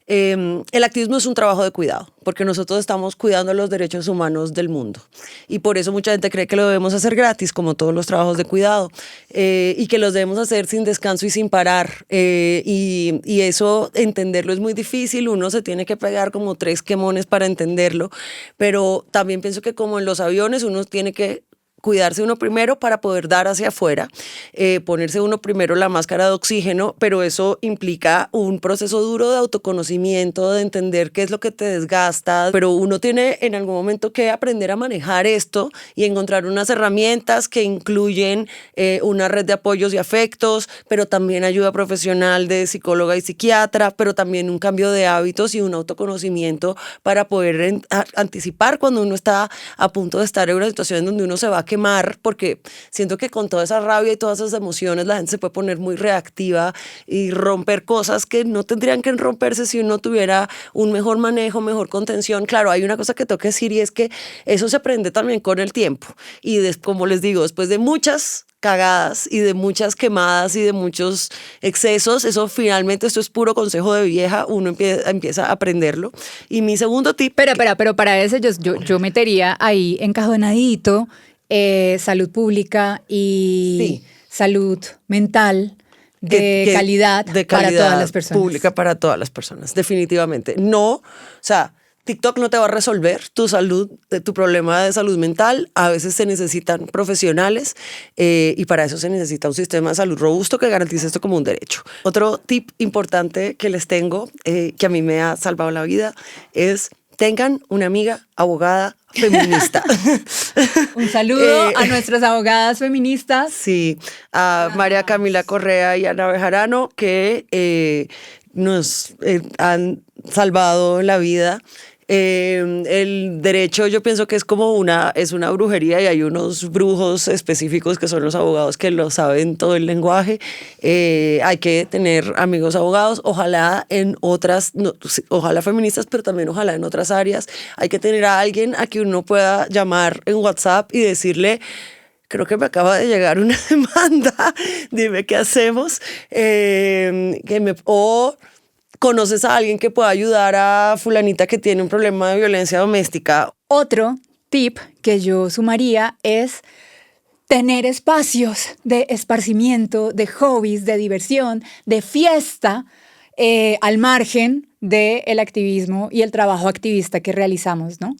B: el activismo es un trabajo de cuidado, porque nosotros estamos cuidando los derechos humanos del mundo y por eso mucha gente cree que lo debemos hacer gratis, como todos los trabajos de cuidado, y que los debemos hacer sin descanso y sin parar, y eso entenderlo es muy difícil. Uno se tiene que pegar como 3 quemones para entenderlo, pero también pienso que como en los aviones uno tiene que cuidarse uno primero para poder dar hacia afuera, ponerse uno primero la máscara de oxígeno, pero eso implica un proceso duro de autoconocimiento, de entender qué es lo que te desgasta, pero uno tiene en algún momento que aprender a manejar esto y encontrar unas herramientas que incluyen una red de apoyos y afectos, pero también ayuda profesional de psicóloga y psiquiatra, pero también un cambio de hábitos y un autoconocimiento para poder anticipar cuando uno está a punto de estar en una situación en donde uno se va a quemar quemar, porque siento que con toda esa rabia y todas esas emociones la gente se puede poner muy reactiva y romper cosas que no tendrían que romperse si uno tuviera un mejor manejo, mejor contención. Claro, hay una cosa que tengo que decir y es que eso se aprende también con el tiempo. Y como les digo, después de muchas cagadas y de muchas quemadas y de muchos excesos, eso finalmente, esto es puro consejo de vieja, uno empieza a aprenderlo. Y mi segundo tip...
A: Pero para eso yo metería ahí encajonadito salud pública y
B: Sí.
A: salud mental de calidad para todas las personas.
B: Pública para todas las personas, definitivamente. No, o sea, TikTok no te va a resolver tu salud, tu problema de salud mental. A veces se necesitan profesionales y para eso se necesita un sistema de salud robusto que garantice esto como un derecho. Otro tip importante que les tengo, que a mí me ha salvado la vida, es tengan una amiga abogada feminista.
A: Un saludo a nuestras abogadas feministas.
B: Sí, a María Camila Correa y Ana Bejarano, que nos han salvado la vida. El derecho yo pienso que es una brujería y hay unos brujos específicos que son los abogados que lo saben todo el lenguaje. Hay que tener amigos abogados, ojalá en otras, no, ojalá feministas, pero también ojalá en otras áreas. Hay que tener a alguien a quien uno pueda llamar en WhatsApp y decirle: creo que me acaba de llegar una demanda, dime qué hacemos, o conoces a alguien que pueda ayudar a fulanita que tiene un problema de violencia doméstica.
A: Otro tip que yo sumaría es tener espacios de esparcimiento, de hobbies, de diversión, de fiesta, al margen del activismo y el trabajo activista que realizamos, ¿no?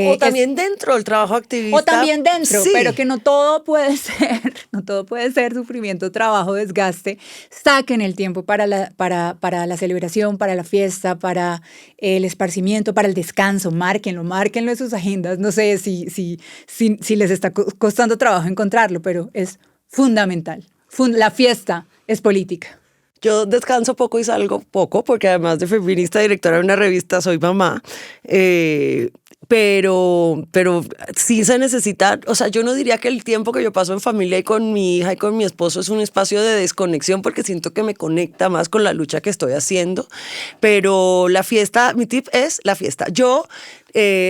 B: O también dentro del trabajo activista.
A: O también dentro,
B: sí.
A: Pero que no todo puede ser sufrimiento, trabajo, desgaste. Saquen el tiempo para la celebración, para la fiesta, para el esparcimiento, para el descanso. Márquenlo en sus agendas. No sé si les está costando trabajo encontrarlo, pero es fundamental. La fiesta es política.
B: Yo descanso poco y salgo poco, porque además de feminista, directora de una revista, soy mamá. Pero sí se necesita, o sea, yo no diría que el tiempo que yo paso en familia y con mi hija y con mi esposo es un espacio de desconexión, porque siento que me conecta más con la lucha que estoy haciendo. Pero la fiesta, mi tip es la fiesta. Yo,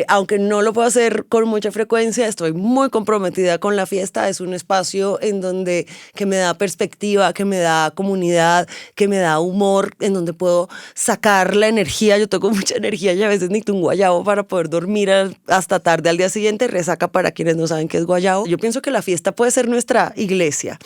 B: aunque no lo puedo hacer con mucha frecuencia, estoy muy comprometida con la fiesta. Es un espacio en donde que me da perspectiva, que me da comunidad, que me da humor, en donde puedo sacar la energía. Yo tengo mucha energía y a veces necesito un guayabo para poder dormir hasta tarde al día siguiente. Resaca para quienes no saben qué es guayabo. Yo pienso que la fiesta puede ser nuestra iglesia.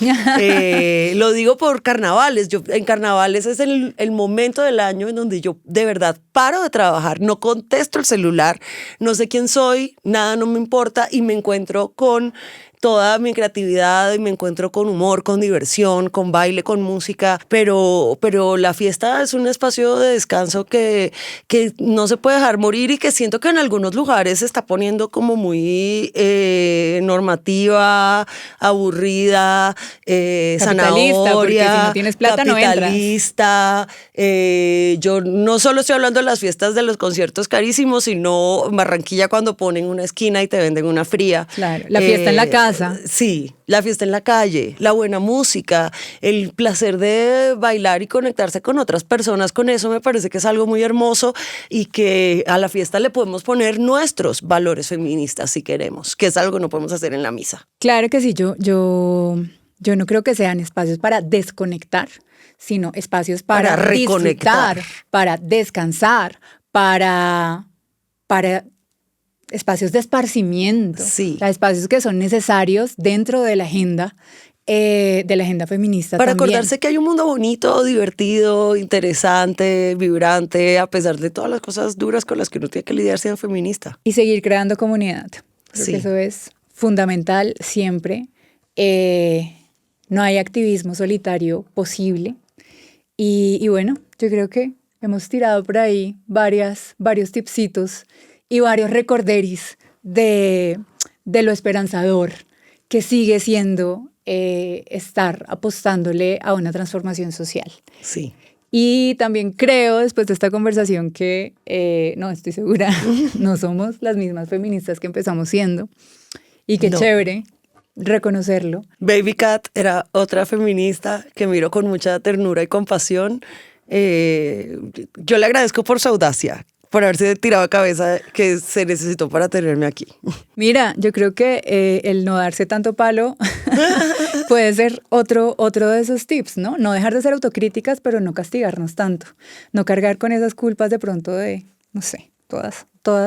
B: Lo digo por carnavales. En carnavales es el momento del año en donde yo de verdad paro de trabajar, no contesto el celular, no sé quién soy, nada no me importa y me encuentro con toda mi creatividad y me encuentro con humor, con diversión, con baile, con música, pero la fiesta es un espacio de descanso que no se puede dejar morir y que siento que en algunos lugares se está poniendo como muy normativa, aburrida,
A: Capitalista, porque
B: zanahoria,
A: si no tienes plata no entras.
B: capitalista. Yo no solo estoy hablando de las fiestas de los conciertos carísimos, sino Barranquilla cuando ponen una esquina y te venden una fría.
A: Claro, la fiesta en la casa.
B: Sí, la fiesta en la calle, la buena música, el placer de bailar y conectarse con otras personas, con eso me parece que es algo muy hermoso y que a la fiesta le podemos poner nuestros valores feministas si queremos, que es algo que no podemos hacer en la misa.
A: Claro que sí, yo no creo que sean espacios para desconectar, sino espacios para
B: reconectar,
A: disfrutar, para descansar, para espacios de esparcimiento,
B: sí.
A: Espacios que son necesarios dentro de la agenda feminista
B: para
A: también.
B: acordarse que hay un mundo bonito, divertido, interesante, vibrante, a pesar de todas las cosas duras con las que uno tiene que lidiar siendo feminista.
A: Y seguir creando comunidad. Creo
B: Sí.
A: que eso es fundamental siempre. No hay activismo solitario posible. Y bueno, yo creo que hemos tirado por ahí varios tipsitos y varios recorderis de lo esperanzador que sigue siendo estar apostándole a una transformación social.
B: Sí.
A: Y también creo, después de esta conversación, que no estoy segura, no somos las mismas feministas que empezamos siendo. Y qué
B: No.
A: chévere reconocerlo.
B: Baby Cat era otra feminista que miro con mucha ternura y compasión. Yo le agradezco por su audacia, por haberse tirado a cabeza que se necesitó para tenerme aquí.
A: Mira, yo creo que el no darse tanto palo puede ser otro de esos tips, ¿no? No dejar de ser autocríticas, pero no castigarnos tanto. No cargar con esas culpas de pronto de, no sé, todas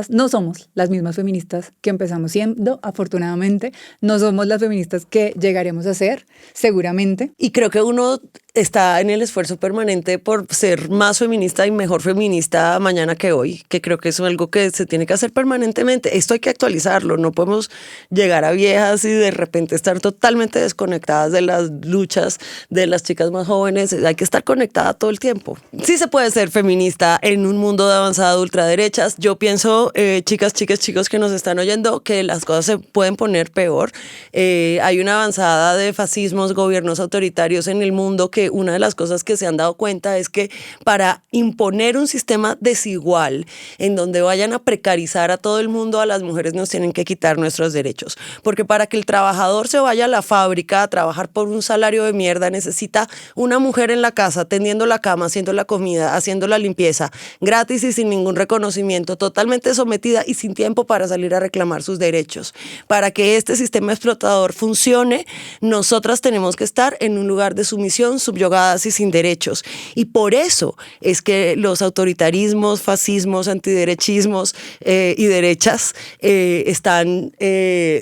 A: no somos las mismas feministas que empezamos siendo, afortunadamente. No somos las feministas que llegaremos a ser, seguramente.
B: Y creo que uno está en el esfuerzo permanente por ser más feminista y mejor feminista mañana que hoy, que creo que es algo que se tiene que hacer permanentemente. Esto hay que actualizarlo, no podemos llegar a viejas y de repente estar totalmente desconectadas de las luchas de las chicas más jóvenes. Hay que estar conectada todo el tiempo. Sí se puede ser feminista en un mundo de avanzada ultraderechas. Yo pienso, chicas, chicos que nos están oyendo, que las cosas se pueden poner peor. Hay una avanzada de fascismos, gobiernos autoritarios en el mundo que una de las cosas que se han dado cuenta es que para imponer un sistema desigual en donde vayan a precarizar a todo el mundo, a las mujeres nos tienen que quitar nuestros derechos. Porque para que el trabajador se vaya a la fábrica a trabajar por un salario de mierda, necesita una mujer en la casa, tendiendo la cama, haciendo la comida, haciendo la limpieza, gratis y sin ningún reconocimiento, totalmente sometida y sin tiempo para salir a reclamar sus derechos. Para que este sistema explotador funcione, nosotras tenemos que estar en un lugar de sumisión, subyugadas y sin derechos. Y por eso es que los autoritarismos, fascismos, antiderechismos y derechas están,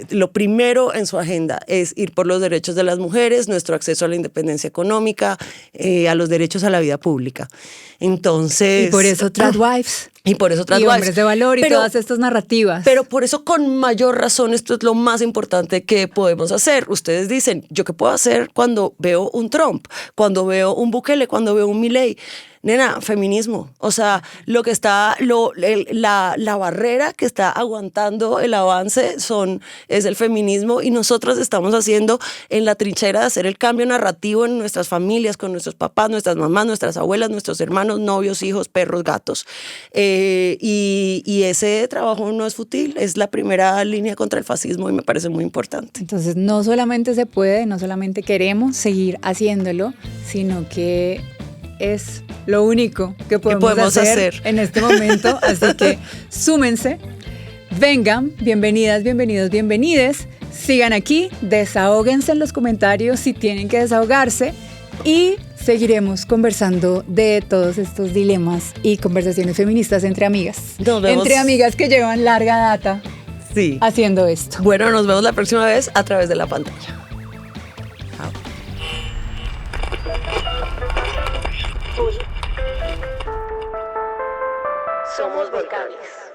B: lo primero en su agenda es ir por los derechos de las mujeres, nuestro acceso a la independencia económica, a los derechos a la vida pública. Entonces...
A: Y por eso Tradwives.
B: Y por eso
A: y hombres de valor y todas estas narrativas.
B: Pero por eso con mayor razón esto es lo más importante que podemos hacer. Ustedes dicen, ¿yo qué puedo hacer cuando veo un Trump? Cuando veo un Bukele, cuando veo un Milei. Nena, feminismo. O sea, lo que está, la barrera que está aguantando el avance es el feminismo y nosotros estamos haciendo en la trinchera de hacer el cambio narrativo en nuestras familias, con nuestros papás, nuestras mamás, nuestras abuelas, nuestros hermanos, novios, hijos, perros, gatos. Y ese trabajo no es fútil, es la primera línea contra el fascismo y me parece muy importante.
A: Entonces, no solamente se puede, no solamente queremos seguir haciéndolo, sino que es lo único que podemos hacer en este momento. Así que súmense, vengan, bienvenidas, bienvenidos, bienvenides. Sigan aquí, desahóguense en los comentarios si tienen que desahogarse y seguiremos conversando de todos estos dilemas y conversaciones feministas entre amigas. Entre amigas que llevan larga data haciendo esto.
B: Bueno, nos vemos la próxima vez a través de la pantalla. Chao. Somos volcanes.